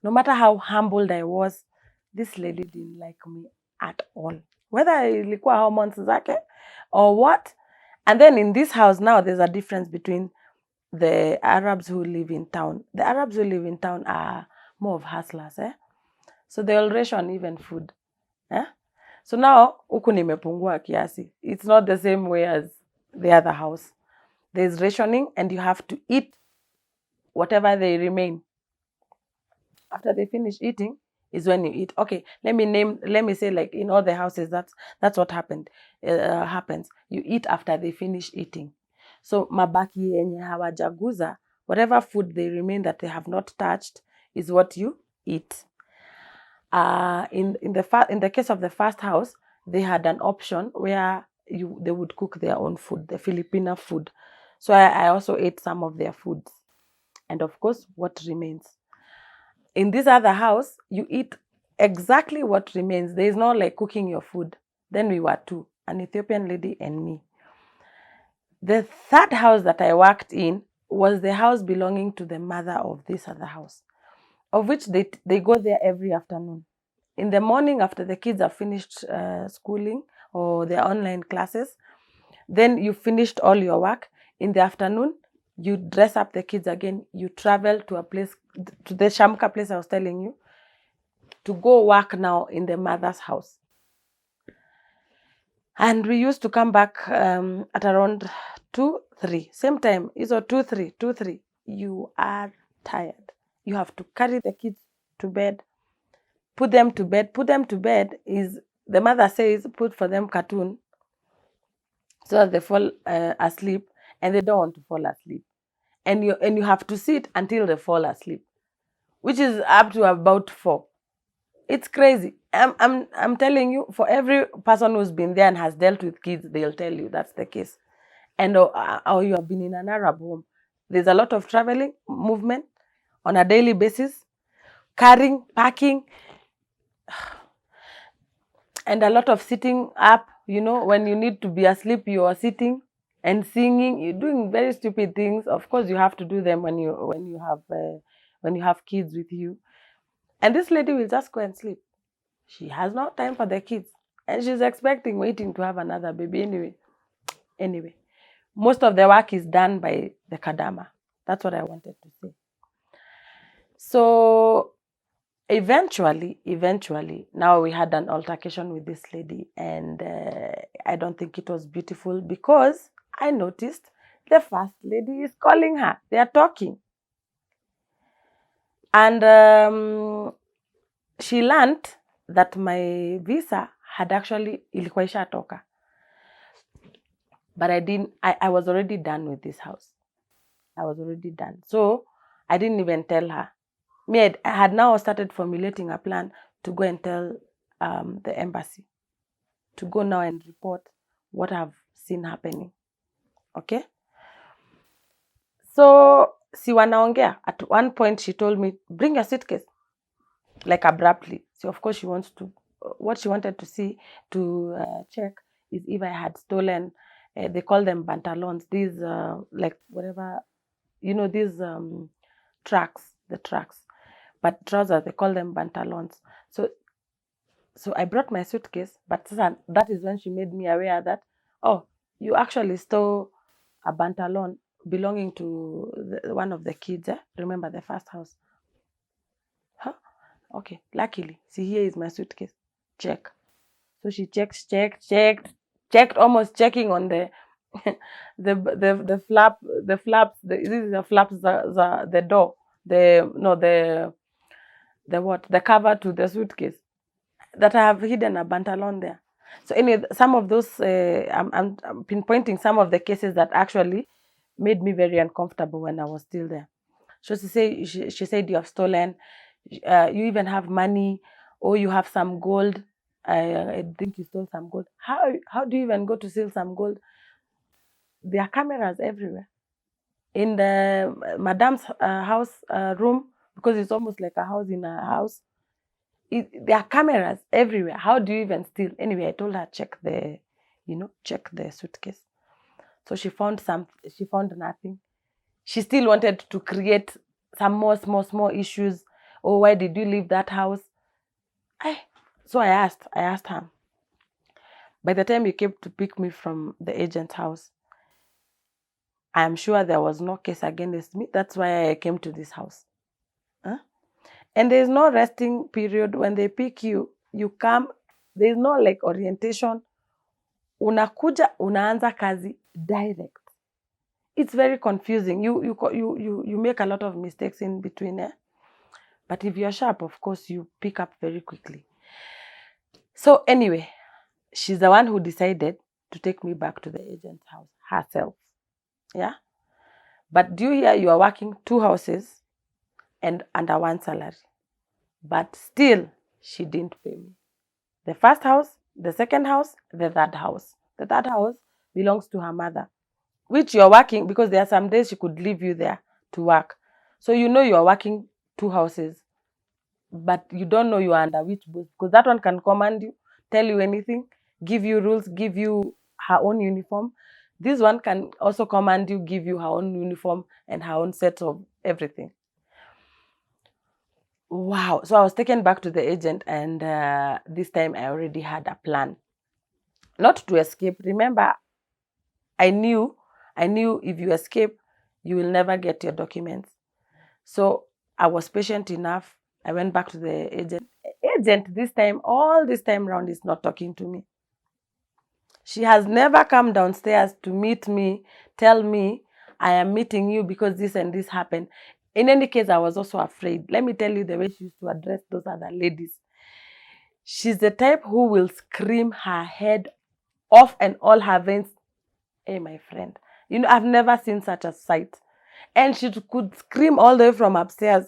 no matter how humbled I was, this lady didn't like me at all. Whether ilikuwa hormones zake or what. And then in this house now, there's a difference between the Arabs who live in town. The Arabs who live in town are more of hustlers. So they'll ration even food. So now, huku nimepungua kiasi. It's not the same way as the other house. There's rationing and you have to eat whatever they remain. After they finish eating, is when you eat. Okay, let me say, like, in all the houses, that's what happens. You eat after they finish eating. So mabaki yenye hawajaguza, whatever food they remain that they have not touched is what you eat. In the case of the first house, they had an option where they would cook their own food, the Filipino food. So I also ate some of their foods, and of course what remains. In this other house, you eat exactly what remains. There is no like cooking your food. Then we were two, an Ethiopian lady and me. The third house that I worked in was the house belonging to the mother of this other house, of which they go there every afternoon. In the morning, after the kids have finished schooling or their online classes, then you finished all your work. In the afternoon, you dress up the kids again, you travel to a place, to the Shamka place I was telling you, to go work now in the mother's house. And we used to come back at around 2, 3, same time. So 2, 3, you are tired. You have to carry the kids to bed, put them to bed. Put them to bed is, the mother says, put for them cartoon so that they fall asleep, and they don't want to fall asleep. And you have to sit until they fall asleep, which is up to about 4. It's crazy. I'm telling you, for every person who's been there and has dealt with kids, they'll tell you that's the case. And or you have been in an Arab home. There's a lot of traveling, movement on a daily basis, carrying, packing, and a lot of sitting up. You know, when you need to be asleep, you are sitting and singing. You're doing very stupid things. Of course, you have to do them when you have kids with you. And this lady will just go and sleep. She has no time for the kids, and she's waiting to have another baby anyway. Most of the work is done by the Kadama. That's what I wanted to say. So eventually, now we had an altercation with this lady, and I don't think it was beautiful, because I noticed the first lady is calling her. They are talking. And she learned that my visa had actually ilikuwa ishatoka. But I was already done with this house. I was already done. So I didn't even tell her. I had now started formulating a plan to go and tell the embassy, to go now and report what I've seen happening. Okay? So, si wanaongea. At one point, she told me, bring your suitcase. Like abruptly. So, of course, what she wanted to see, to check, is if I had stolen, they call them pantalons. These, like, whatever, these tracks, the tracks. But trousers, they call them pantalons. So I brought my suitcase, but that is when she made me aware that, oh, you actually stole a pantalon belonging to one of the kids. Remember the first house? Huh? Okay, luckily, see, here is my suitcase. Check. So she checked, almost checking on the the flaps. This is the flaps, the door. The cover to the suitcase, that I have hidden a pantalon there. So anyway, some of those, I'm pinpointing some of the cases that actually made me very uncomfortable when I was still there. So she said you have stolen, you even have money, or you have some gold. I think you stole some gold. How do you even go to steal some gold? There are cameras everywhere. In the madam's house room, because it's almost like a house in a house, there are cameras everywhere. How do you even steal? Anyway, I told her, check the suitcase. So she found nothing. She still wanted to create some more small issues. Oh, why did you leave that house? So I asked her. By the time you came to pick me from the agent's house, I am sure there was no case against me. That's why I came to this house. Huh? And there's no resting period. When they pick you, you come. There's no like orientation. Unakuja, unaanza kazi direct. It's very confusing. You make a lot of mistakes in between. But if you're sharp, of course, you pick up very quickly. So anyway, she's the one who decided to take me back to the agent's house herself. Yeah. But do you hear, you are working 2 houses and under 1 salary. But still, she didn't pay me. The first house, the second house, the third house. The third house belongs to her mother, which you're working, because there are some days she could leave you there to work. So you know you are working 2 houses, but you don't know you are under which boss, because that one can command you, tell you anything, give you rules, give you her own uniform. This one can also command you, give you her own uniform and her own set of everything. Wow. So I was taken back to the agent, and this time I already had a plan. Not to escape. Remember, I knew if you escape, you will never get your documents. So I was patient enough. I went back to the agent. Agent this time, all this time round, is not talking to me. She has never come downstairs to meet me, tell me, I am meeting you because this and this happened. In any case, I was also afraid. Let me tell you the way she used to address those other ladies. She's the type who will scream her head off and all her veins. Hey, my friend, you know, I've never seen such a sight. And she could scream all the way from upstairs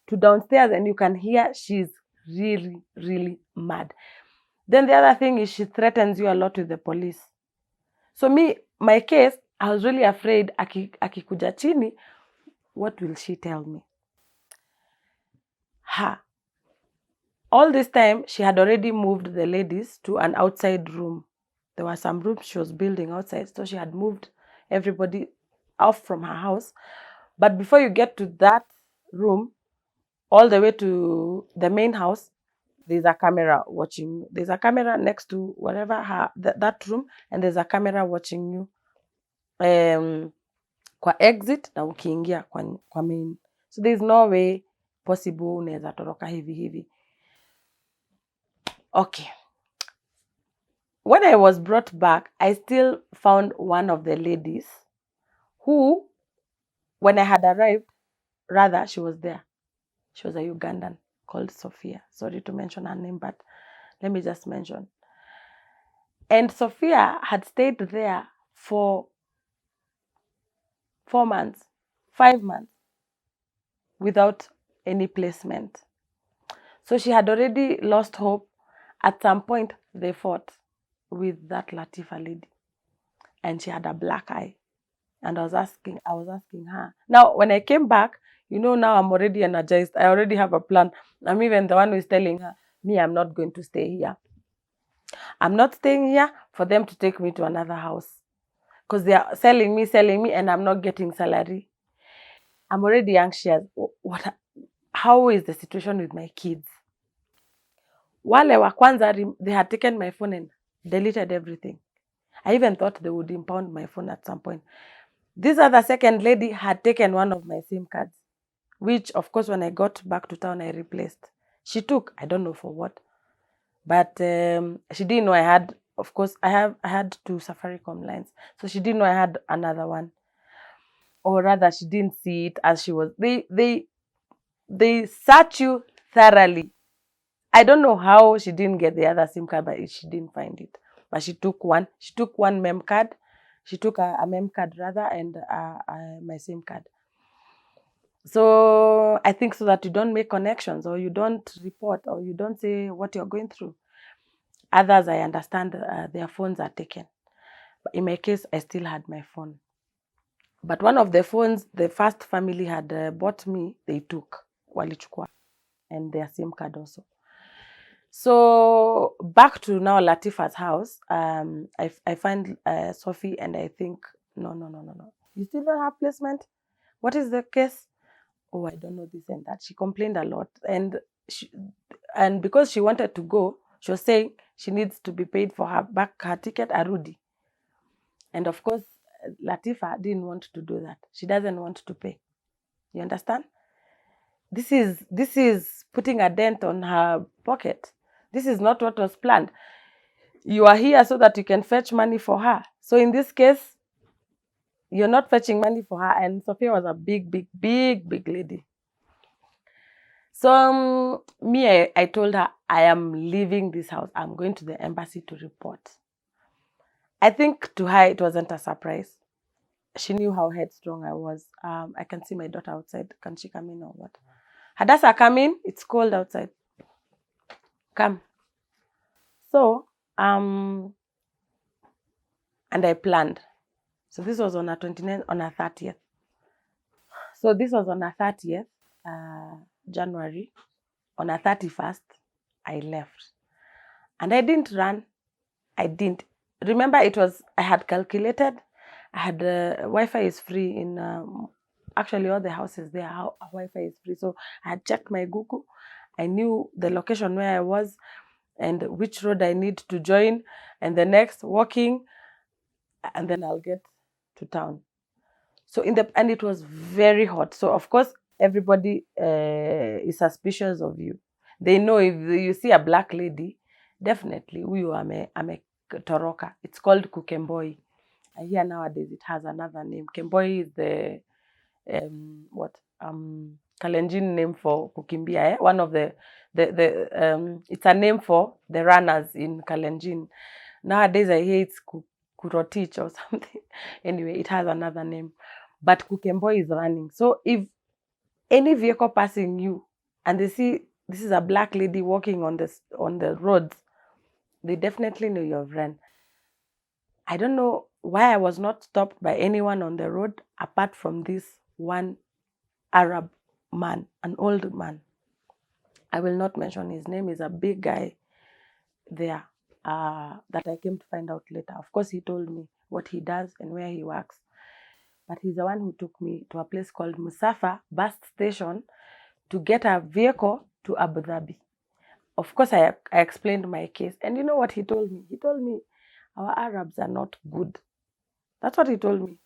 to downstairs, and you can hear she's really, really mad. Then the other thing is she threatens you a lot with the police. So my case, I was really afraid akikuja chini, what will she tell me? All this time, she had already moved the ladies to an outside room. There were some rooms she was building outside, so she had moved everybody off from her house. But before you get to that room, all the way to the main house, there's a camera watching you. There's a camera next to whatever that room, and there's a camera watching you kwa exit na ukiingia kwa main. So there's no way possible unaweza toroka hivi. Okay. When I was brought back, I still found one of the ladies who, when I had arrived, rather, she was there. She was a Ugandan called Sophia. Sorry to mention her name, but let me just mention. And Sophia had stayed there for 4 months, 5 months, without any placement. So she had already lost hope. At some point, they fought with that Latifa lady, and she had a black eye. And I was asking her. Now, when I came back, you know, now I'm already energized. I already have a plan. I'm even the one who is telling her, me, I'm not going to stay here. I'm not staying here for them to take me to another house, because they are selling me, and I'm not getting salary. I'm already anxious. How is the situation with my kids? Wale wa kwanza, they had taken my phone and deleted everything. I even thought they would impound my phone at some point. This other second lady had taken one of my SIM cards, which, of course, when I got back to town, I replaced. She took, I don't know for what, but she didn't know I had, of course, I had 2 Safaricom lines. So she didn't know I had another one. Or rather, she didn't see it as she was. They search you thoroughly. I don't know how she didn't get the other SIM card, but she didn't find it. But she took one. She took one mem card. She took a mem card rather, and my SIM card. So I think so that you don't make connections, or you don't report, or you don't say what you're going through. Others, I understand, their phones are taken. But in my case, I still had my phone. But one of the phones the first family had bought me, they took, walichukua, and their SIM card also. So back to now Latifa's house, I find Sophie, and I think, no. You still don't have placement? What is the case? Oh, I don't know this and that. She complained a lot. And because she wanted to go, she was saying she needs to be paid for her ticket, arudi. And of course, Latifa didn't want to do that. She doesn't want to pay. You understand? This is putting a dent on her pocket. This is not what was planned. You are here so that you can fetch money for her. So in this case, you're not fetching money for her. And Sophia was a big lady. So I told her, I am leaving this house. I'm going to the embassy to report. I think to her it wasn't a surprise. She knew how headstrong I was. I can see my daughter outside. Can she come in or what? Hadassah, come in. It's cold outside. Come. So, and I planned. So this was on a 29th, on a 30th. So this was on a 30th January. On a 31st, I left. And I didn't run. I didn't. Remember, I had calculated. I had Wi-Fi is free in actually all the houses there. How Wi-Fi is free. So I had checked my Google. I knew the location where I was and which road I need to join, and the next walking, and then I'll get to town. So and it was very hot. So of course everybody is suspicious of you. They know if you see a black lady, definitely I'm a Toroka. It's called Kukemboi. I hear nowadays it has another name. Kemboi is the Kalenjin name for kukimbia. One of the it's a name for the runners in Kalenjin. Nowadays I hear it's Kurotich or something. Anyway, it has another name. But Kukemboi is running. So if any vehicle passing you and they see this is a black lady walking on the roads, they definitely know you have run. I don't know why I was not stopped by anyone on the road apart from this one Arab man, an old man. I will not mention his name. He's a big guy there that I came to find out later. Of course, he told me what he does and where he works. But he's the one who took me to a place called Musafa bus station to get a vehicle to Abu Dhabi. Of course, I explained my case. And you know what he told me? He told me, our Arabs are not good. That's what he told me.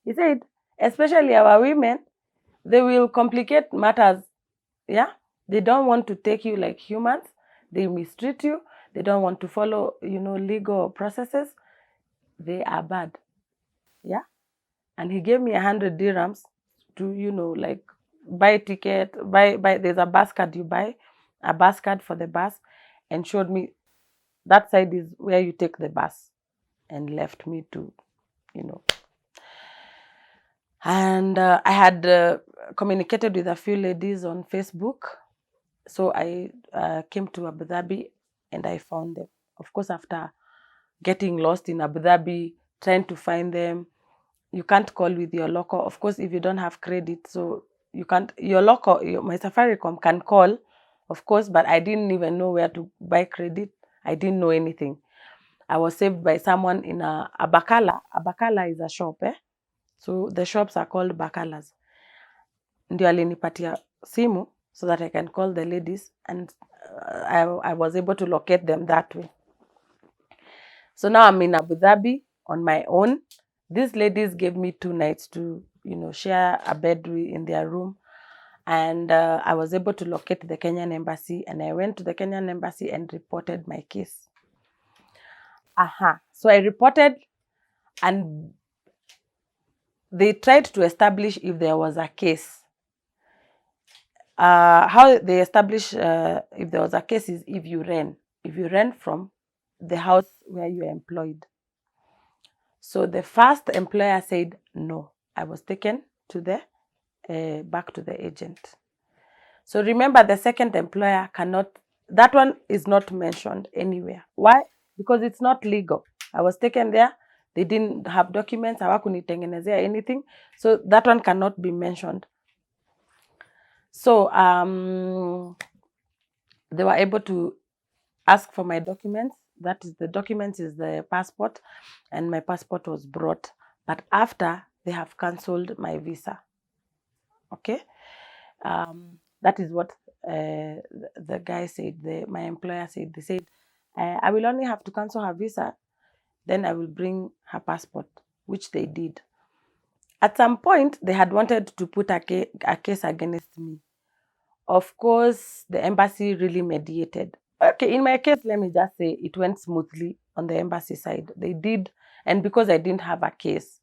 He said, especially our women, they will complicate matters. Yeah? They don't want to take you like humans. They mistreat you. They don't want to follow, legal processes. They are bad. Yeah? And he gave me 100 dirhams to, buy ticket, there's a bus card you buy, a bus card for the bus, and showed me that side is where you take the bus, and left me to, And I had communicated with a few ladies on Facebook. So I came to Abu Dhabi and I found them. Of course, after getting lost in Abu Dhabi, trying to find them, you can't call with your local. Of course, if you don't have credit, so you can't, my Safaricom can call, of course, but I didn't even know where to buy credit. I didn't know anything. I was saved by someone in a Bakala. A Bakala is a shop, So the shops are called Bakalas. Ndio alinipatia simu so that I can call the ladies, and I was able to locate them that way. So now I'm in Abu Dhabi on my own. These ladies gave me 2 nights to, share a bed in their room. And I was able to locate the Kenyan embassy, and I went to the Kenyan embassy and reported my case. So I reported, and they tried to establish if there was a case. How they establish if there was a case is if you ran from the house where you are employed. So the first employer said no. I was taken to back to the agent. So remember, the second employer that one is not mentioned anywhere. Why? Because it's not legal. I was taken there. They didn't have documents. Hawakunitengenezea anything. So that one cannot be mentioned. So they were able to ask for my documents. That is, the documents is the passport, and my passport was brought. But after, they have cancelled my visa. Okay? That is what the guy said, my employer said. They said, I will only have to cancel her visa, then I will bring her passport, which they did. At some point, they had wanted to put a case against me. Of course, the embassy really mediated. Okay, in my case, let me just say it went smoothly on the embassy side. They did, and because I didn't have a case.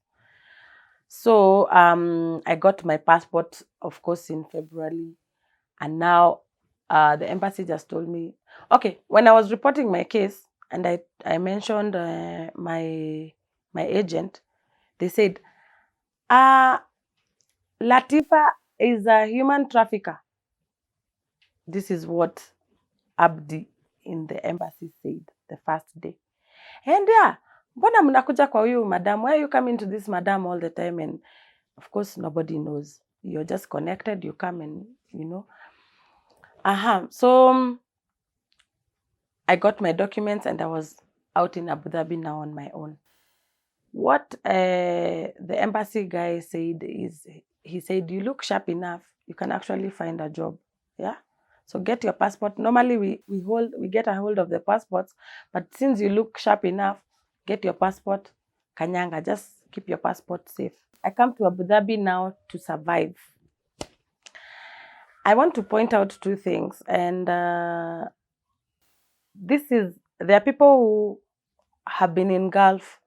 So I got my passport, of course, in February. And now the embassy just told me, okay, when I was reporting my case and I mentioned my agent, they said, Latifa is a human trafficker. This is what Abdi in the embassy said the first day. And yeah, mbona mnakuja kwa huyu madam? Why are you coming to this madam all the time? And of course, nobody knows. You're just connected. You come and, you know. So I got my documents and I was out in Abu Dhabi now on my own. What the embassy guy said is, he said, you look sharp enough, you can actually find a job. Yeah. So get your passport. Normally we get a hold of the passports, but since you look sharp enough, get your passport. Kanyanga, just keep your passport safe. I come to Abu Dhabi now to survive. I want to point out two things, and there are people who have been in Gulf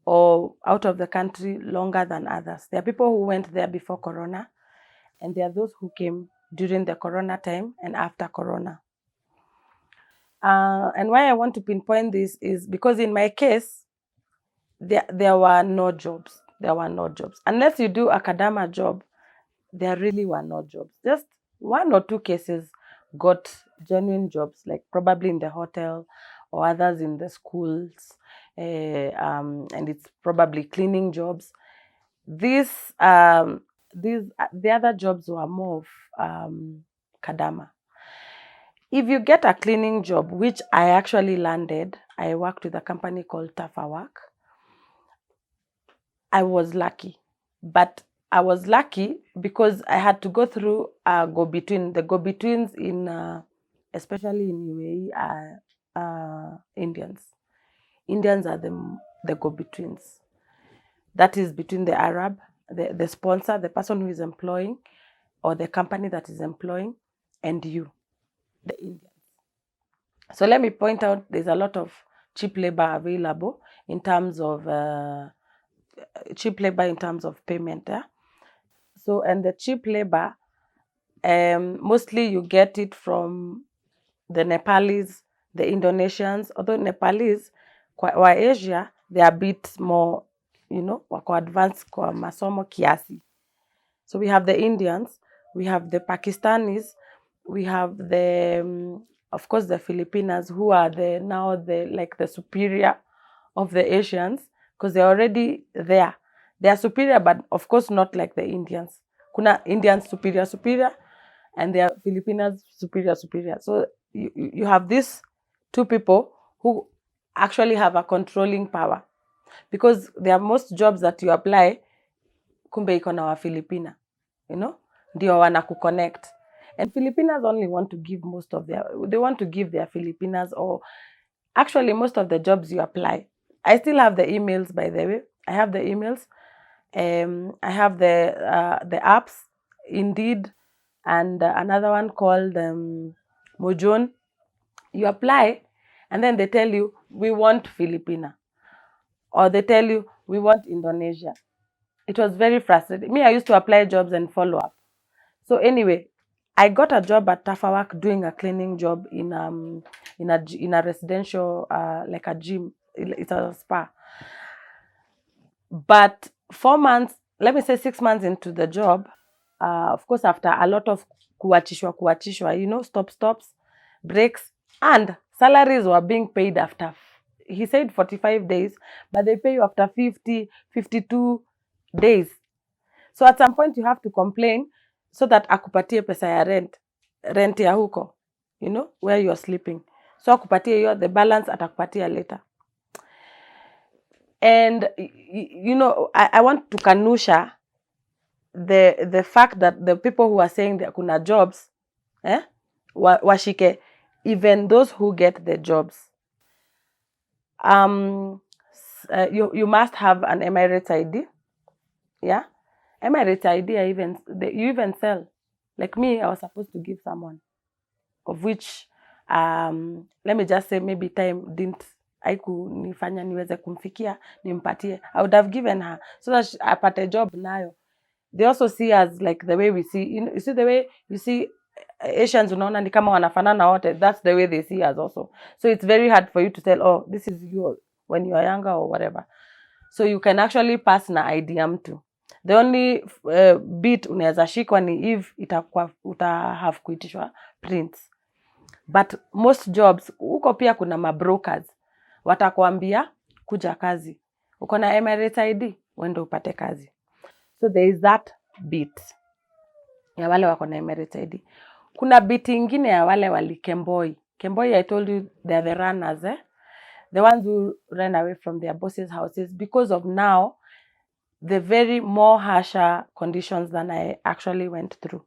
or out of the country longer than others. There are people who went there before Corona, and there are those who came during the Corona time and after Corona. And why I want to pinpoint this is because in my case, there were no jobs. There were no jobs. Unless you do academic job, there really were no jobs. Just one or two cases got genuine jobs, like probably in the hotel or others in the schools, and it's probably cleaning jobs. The other jobs were more of kadama. If you get a cleaning job, which I actually landed, I worked with a company called Tafawak. I was lucky, but I was lucky because I had to go through a go-between. The go-betweens in, especially in UAE, are Indians. Indians are the go-betweens. That is between the Arab, the sponsor, the person who is employing, or the company that is employing, and you, the Indians. So let me point out, there's a lot of cheap labor available in terms of payment. Yeah? So, and the cheap labor, mostly you get it from the Nepalese, the Indonesians, although Nepalese, kwa Asia, they are a bit more, you know, wako advanced kwa masomo kiasi. So we have the Indians, we have the Pakistanis, we have the, of course, the Filipinas, who are now the superior of the Asians, because they're already there. They are superior, but of course not like the Indians. Kuna Indians superior, and they are Filipinas superior. So you have these two people who actually have a controlling power, because there are most jobs that you apply, kumbe iko na wa Filipina, you know, ndio wana kuconnect. And Filipinas only want to give they want to give their Filipinas, or actually most of the jobs you apply. I still have the emails, by the way. I have the emails. I have the apps, Indeed, and another one called Mojon. You apply, and then they tell you, we want Filipina. Or they tell you, we want Indonesia. It was very frustrating. Me, I used to apply jobs and follow up. So anyway, I got a job at Tafawak doing a cleaning job in a residential, like a gym. It's a spa. But 4 months, let me say 6 months into the job, of course, after a lot of kuachishwa, you know, stops, breaks, and salaries were being paid after, he said 45 days, but they pay you after 50, 52 days. So at some point you have to complain so that akupatie pesa ya rent ya huko, you know, where you're sleeping. So akupatie yo, the balance atakupatia later. And, you know, I want to kanusha the fact that the people who are saying that kuna jobs, washike, even those who get the jobs. You must have an Emirates ID. Yeah? Emirates ID, you even sell. Like me, I was supposed to give someone, of which, let me just say, maybe time didn't nifanya niweze kumfikia, nimpatie. I would have given her so that apate job nayo. They also see us like the way we see, you know, you see the way you see Asians unaona ni kama wanafanana wote. That's the way they see us also. So it's very hard for you to tell, oh, this is you when you are younger or whatever. So you can actually pass na ID mtu. The only bit unaweza shikwa ni if uta have kuitishwa prints. But most jobs, huko pia kuna mabrokers. Watakwambia kuja kazi. Uko na Emirates ID, uende upate kazi. So there is that bit ya wale wako na Emirates ID. Kuna bit ingine ya wale wali Kemboi. Kemboi, I told you, they are the runners, the ones who ran away from their bosses' houses because of now the very more harsher conditions than I actually went through.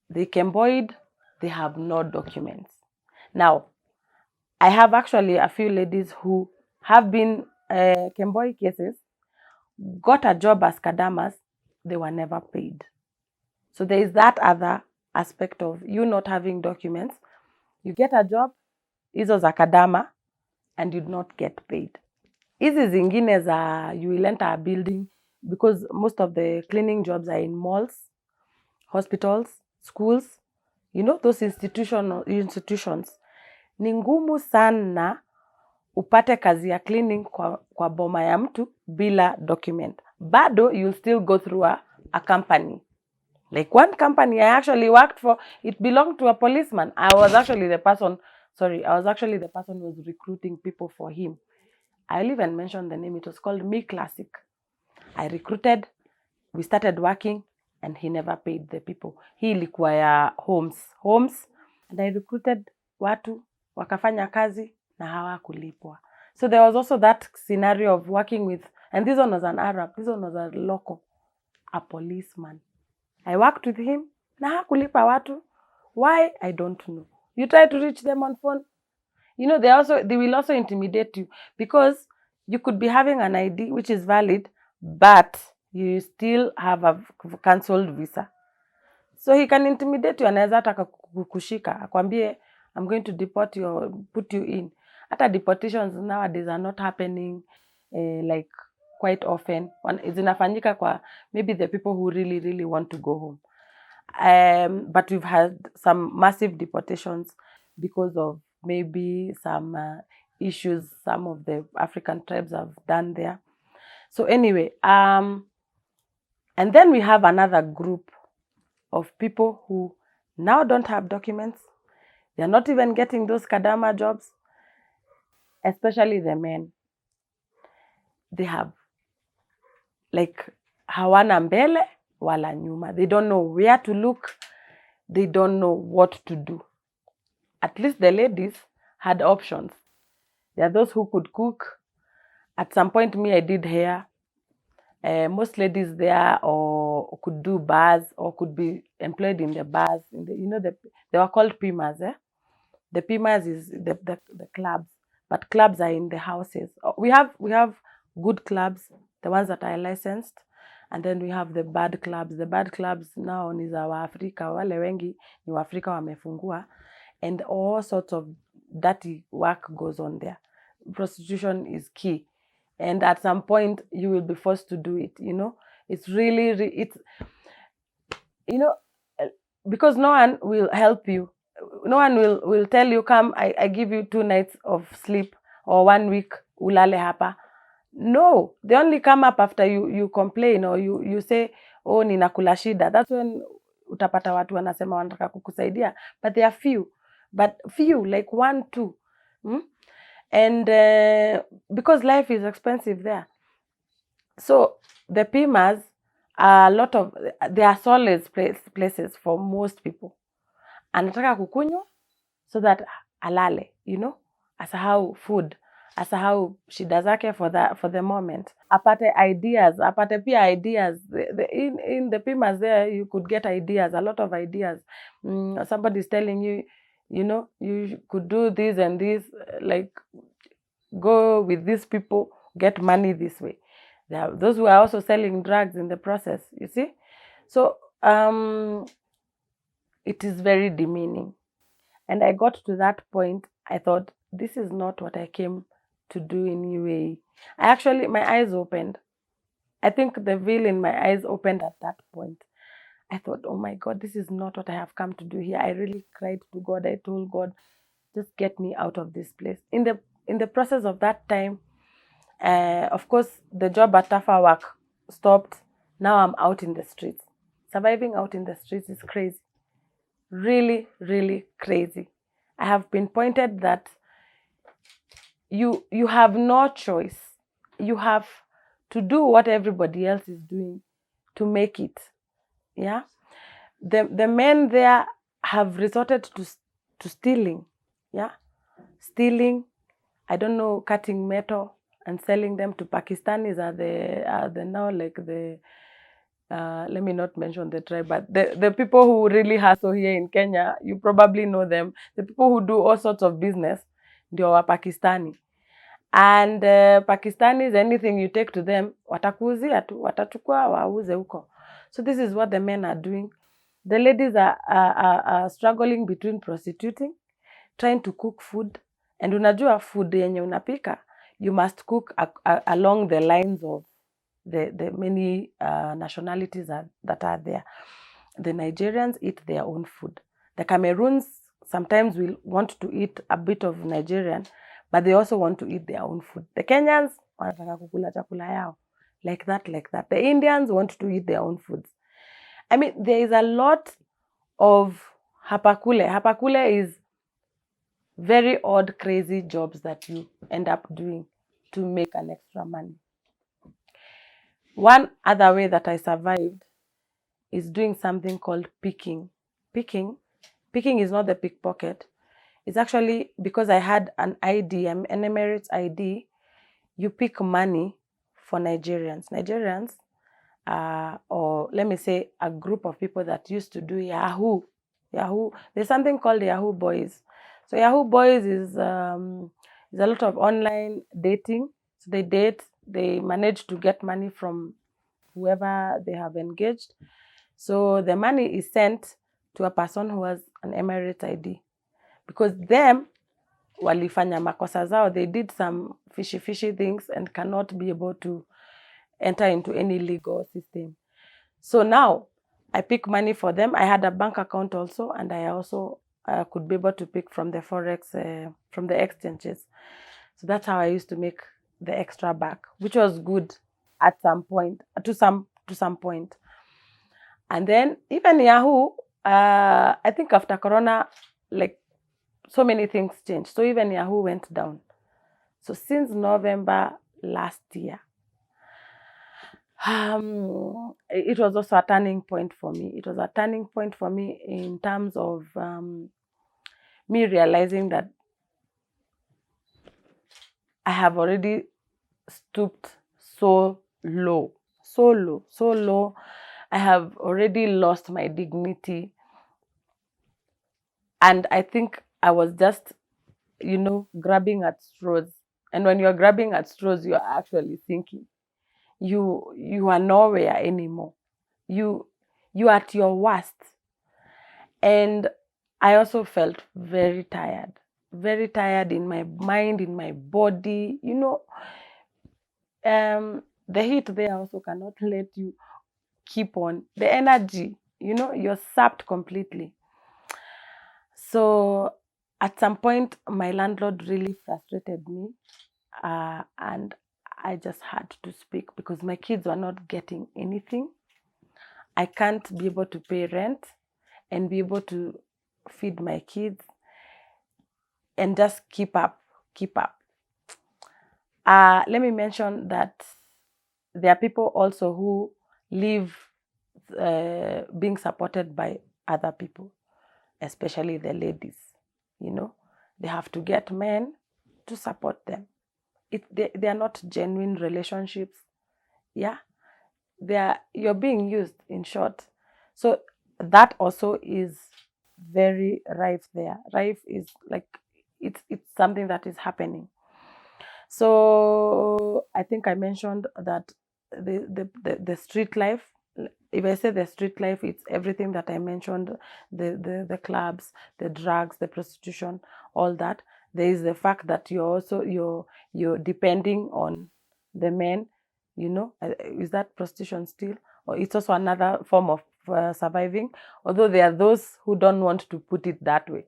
They Kemboid, they have no documents. Now, I have actually a few ladies who have been Kemboi cases, got a job as kadamas, they were never paid. So there is that other aspect of you not having documents. You get a job, hizo za kadama, and you not get paid. Hizi zingine za you will enter a building, because most of the cleaning jobs are in malls, hospitals, schools, you know, those institutions. Ni ngumu sana upate kazi ya cleaning kwa boma ya mtu bila document. Bado you'll still go through a company. Like one company I actually worked for, it belonged to a policeman. I was actually the person who was recruiting people for him. I'll even mention the name. It was called Me Classic. I recruited, we started working, and he never paid the people. He ilikuwa ya homes, and I recruited watu, wakafanya kazi, na hawakulipwa. So there was also that scenario of working with, and this one was an Arab, this one was a local, a policeman. I worked with him, na hakulipa watu. Why? I don't know. You try to reach them on phone, you know, they will also intimidate you, because you could be having an ID which is valid, but you still have a cancelled visa. So he can intimidate you, anaweza taka kukushika, akwambie, I'm going to deport you or put you in. Hata deportations nowadays are not happening like quite often. Zinafanyika kwa maybe the people who really, really want to go home. But we've had some massive deportations because of maybe some issues some of the African tribes have done there. So anyway, and then we have another group of people who now don't have documents. They're not even getting those kadama jobs, especially the men. They have like hawana mbele wala nyuma. They don't know where to look. They don't know what to do. At least the ladies had options. There are those who could cook. At some point, me, I did hair. Most ladies there or could do bars or could be employed in the bars. They were called pimas. The pimas is the clubs, but clubs are in the houses. We have good clubs, the ones that are licensed, and then we have the bad clubs. The bad clubs now ni za Waafrika, wale wengi ni Waafrika wamefungua, and all sorts of dirty work goes on there. Prostitution is key, and at some point you will be forced to do it. You know, it's really it's, you know, because no one will help you. No one will tell you, come, I give you 2 nights of sleep or 1 week ulale hapa. No, they only come up after you complain or you say, oh, ninakula shida. That's when utapata watu wanasema wanataka kukusaidia. But there are few, like 1, 2. And because life is expensive there. So the Pimas, they are solace places for most people. Anataka kukunywa so that alale, you know, asahau food, asahau shida zake for the moment. Apate pia ideas. In the Pimas there, you could get ideas, a lot of ideas. Somebody's telling you, you know, you could do this and this, like go with these people, get money this way. There are those who are also selling drugs in the process, you see. So it is very demeaning. And I got to that point, I thought, this is not what I came to do in UAE. My eyes opened. I think the veil in my eyes opened at that point. I thought, oh my God, this is not what I have come to do here. I really cried to God. I told God, just get me out of this place. In the process of that time, of course, the job at Tafa work stopped. Now I'm out in the streets. Surviving out in the streets is crazy. Really, really crazy. I have pinpointed that you have no choice. You have to do what everybody else is doing to make it. Yeah. The men there have resorted to stealing. Yeah. Stealing, I don't know, cutting metal and selling them to Pakistanis are the now like the let me not mention the tribe, but the people who really hustle here in Kenya, you probably know them. The people who do all sorts of business, they are Pakistani. And Pakistanis, anything you take to them, watakuuzia tu, watachukua wauze huko. So this is what the men are doing. The ladies are struggling between prostituting, trying to cook food. And unajua food yenye unapika, you must cook along the lines of the many nationalities that are there. The Nigerians eat their own food. The Cameroons sometimes will want to eat a bit of Nigerian, but they also want to eat their own food. The Kenyans wanataka kukula chakula yao. Like that, like that. The Indians want to eat their own foods. I mean, there is a lot of hapakule. Hapakule is very odd, crazy jobs that you end up doing to make an extra money. One other way that I survived is doing something called picking. Picking is not the pickpocket. It's actually because I had an ID, an Emirates ID, you pick money for Nigerians. Nigerians, or let me say a group of people that used to do Yahoo. There's something called Yahoo Boys. So Yahoo Boys is a lot of online dating. So they date, they manage to get money from whoever they have engaged. So the money is sent to a person who has an Emirates ID. Because them, walifanya makosa zao, they did some fishy things and cannot be able to enter into any legal system. So now I pick money for them. I had a bank account also, and I also could be able to pick from the forex, from the exchanges. So that's how I used to make the extra back, which was good at some point, to some point. And then even Yahoo, I think after Corona, like so many things changed. So even Yahoo went down. So since November last year, it was also a turning point for me. It was a turning point for me in terms of me realizing that I have already stooped so low. I have already lost my dignity. And I think I was just, grabbing at straws. And when you're grabbing at straws, you're actually thinking you are nowhere anymore. You are at your worst. And I also felt very tired in my mind, in my body. The heat there also cannot let you keep on. The energy, you're sapped completely. So at some point, my landlord really frustrated me, and I just had to speak because my kids were not getting anything. I can't be able to pay rent and be able to feed my kids and just keep up. Let me mention that there are people also who live being supported by other people, especially the ladies. They have to get men to support them. They are not genuine relationships. Yeah, you're being used, in short. So that also is very rife there. Rife is like it's something that is happening. So I think I mentioned that the street life. If I say the street life, it's everything that I mentioned: the clubs, the drugs, the prostitution, all that. There is the fact that you're depending on the men. Is that prostitution still, or it's also another form of surviving, although there are those who don't want to put it that way.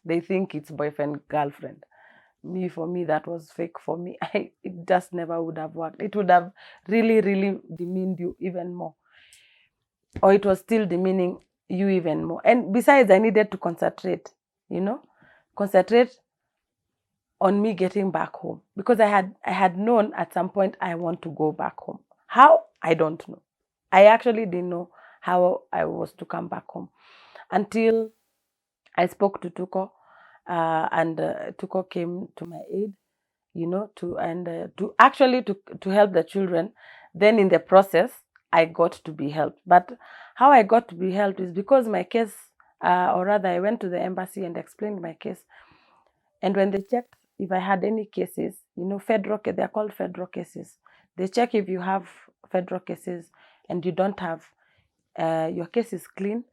They think it's boyfriend, girlfriend. For me, that was fake. For me, it just never would have worked. It would have really, really demeaned you even more. Or it was still demeaning you even more. And besides, I needed to concentrate, concentrate on me getting back home. Because I had known at some point I want to go back home. How? I don't know. I actually didn't know how I was to come back home until I spoke to Tuko, and Tuko came to my aid, to help the children. Then in the process, I got to be helped. But how I got to be helped is because my case, or rather, I went to the embassy and explained my case. And when they checked if I had any cases, federal, they're called federal cases. They check if you have federal cases and you don't have, your case is clean.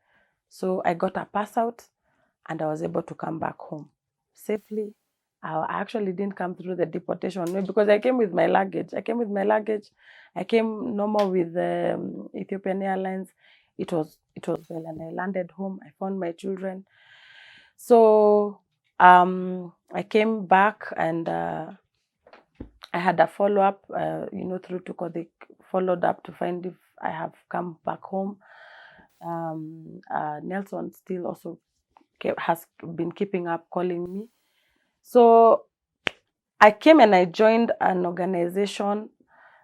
So I got a pass out and I was able to come back home safely. I actually didn't come through the deportation because I came with my luggage. I came normal with Ethiopian Airlines. It was well, and I landed home. I found my children. So I came back and I had a follow-up, through Tuko. They followed up to find if I have come back home. Nelson still also has been keeping up calling me. So I came and I joined an organization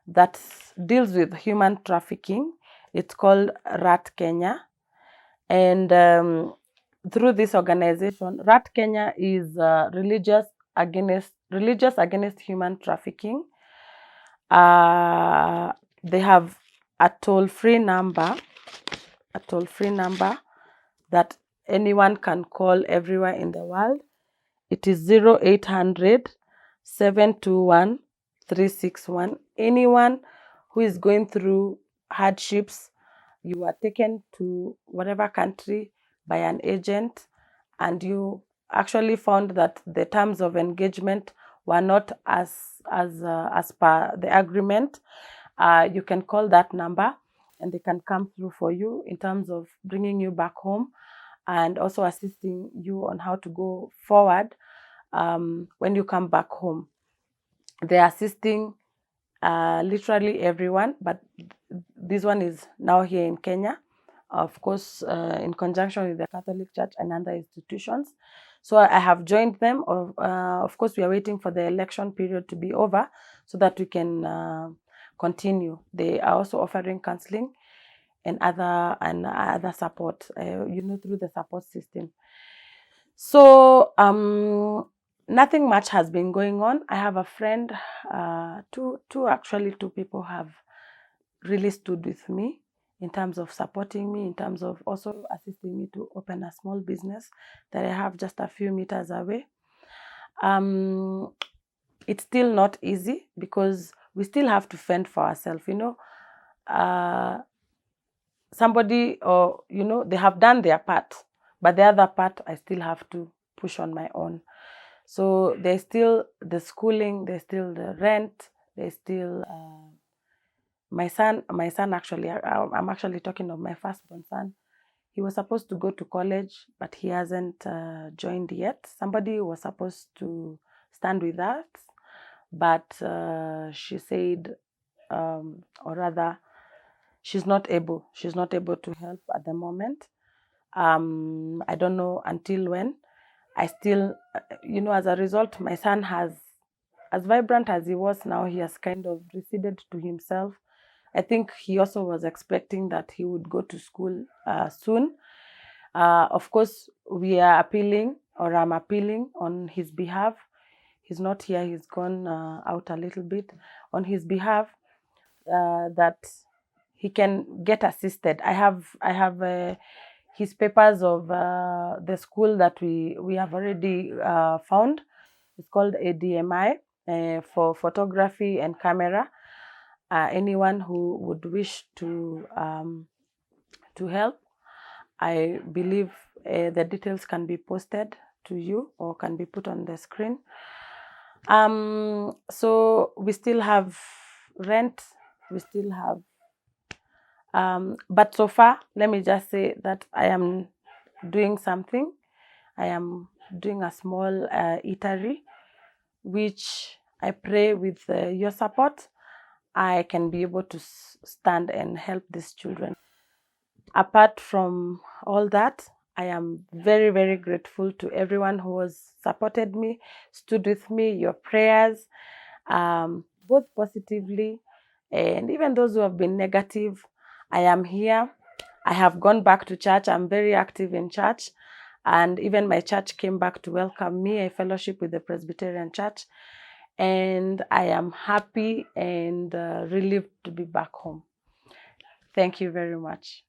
that deals with human trafficking. It's called RAT Kenya. And through this organization, RAT Kenya is religious against human trafficking. They have a toll-free number that anyone can call everywhere in the world. It is 0800 721 361. Anyone who is going through hardships, you are taken to whatever country by an agent, and you actually found that the terms of engagement were not as per the agreement, you can call that number and they can come through for you in terms of bringing you back home and also assisting you on how to go forward when you come back home. They're assisting literally everyone, but this one is now here in Kenya, of course, in conjunction with the Catholic Church and other institutions. So I have joined them. Of course, we are waiting for the election period to be over so that we can continue. They are also offering counseling and other support, through the support system. So nothing much has been going on. I have a friend, two people have really stood with me in terms of supporting me, in terms of also assisting me to open a small business that I have just a few meters away. It's still not easy because we still have to fend for ourselves, somebody, or they have done their part, but the other part I still have to push on my own. So there's still the schooling, there's still the rent, there's still my son actually, I'm actually talking of my firstborn son. He was supposed to go to college, but he hasn't joined yet. Somebody was supposed to stand with us, but she said, or rather, she's not able to help at the moment. I don't know until when. I still, as a result, my son has, as vibrant as he was now, he has kind of receded to himself. I think he also was expecting that he would go to school soon. Of course, we are appealing, or I'm appealing on his behalf. He's not here, he's gone out a little bit. On his behalf, that he can get assisted. I have his papers of the school that we have already found. It's called ADMI for photography and camera. Anyone who would wish to help, I believe the details can be posted to you or can be put on the screen. So we still have rent, we still have But so far, let me just say that I am doing something. I am doing a small eatery, which I pray with your support, I can be able to stand and help these children. Apart from all that, I am very, very grateful to everyone who has supported me, stood with me, your prayers, both positively and even those who have been negative. I am here. I have gone back to church. I'm very active in church. And even my church came back to welcome me. I fellowship with the Presbyterian Church. And I am happy and relieved to be back home. Thank you very much.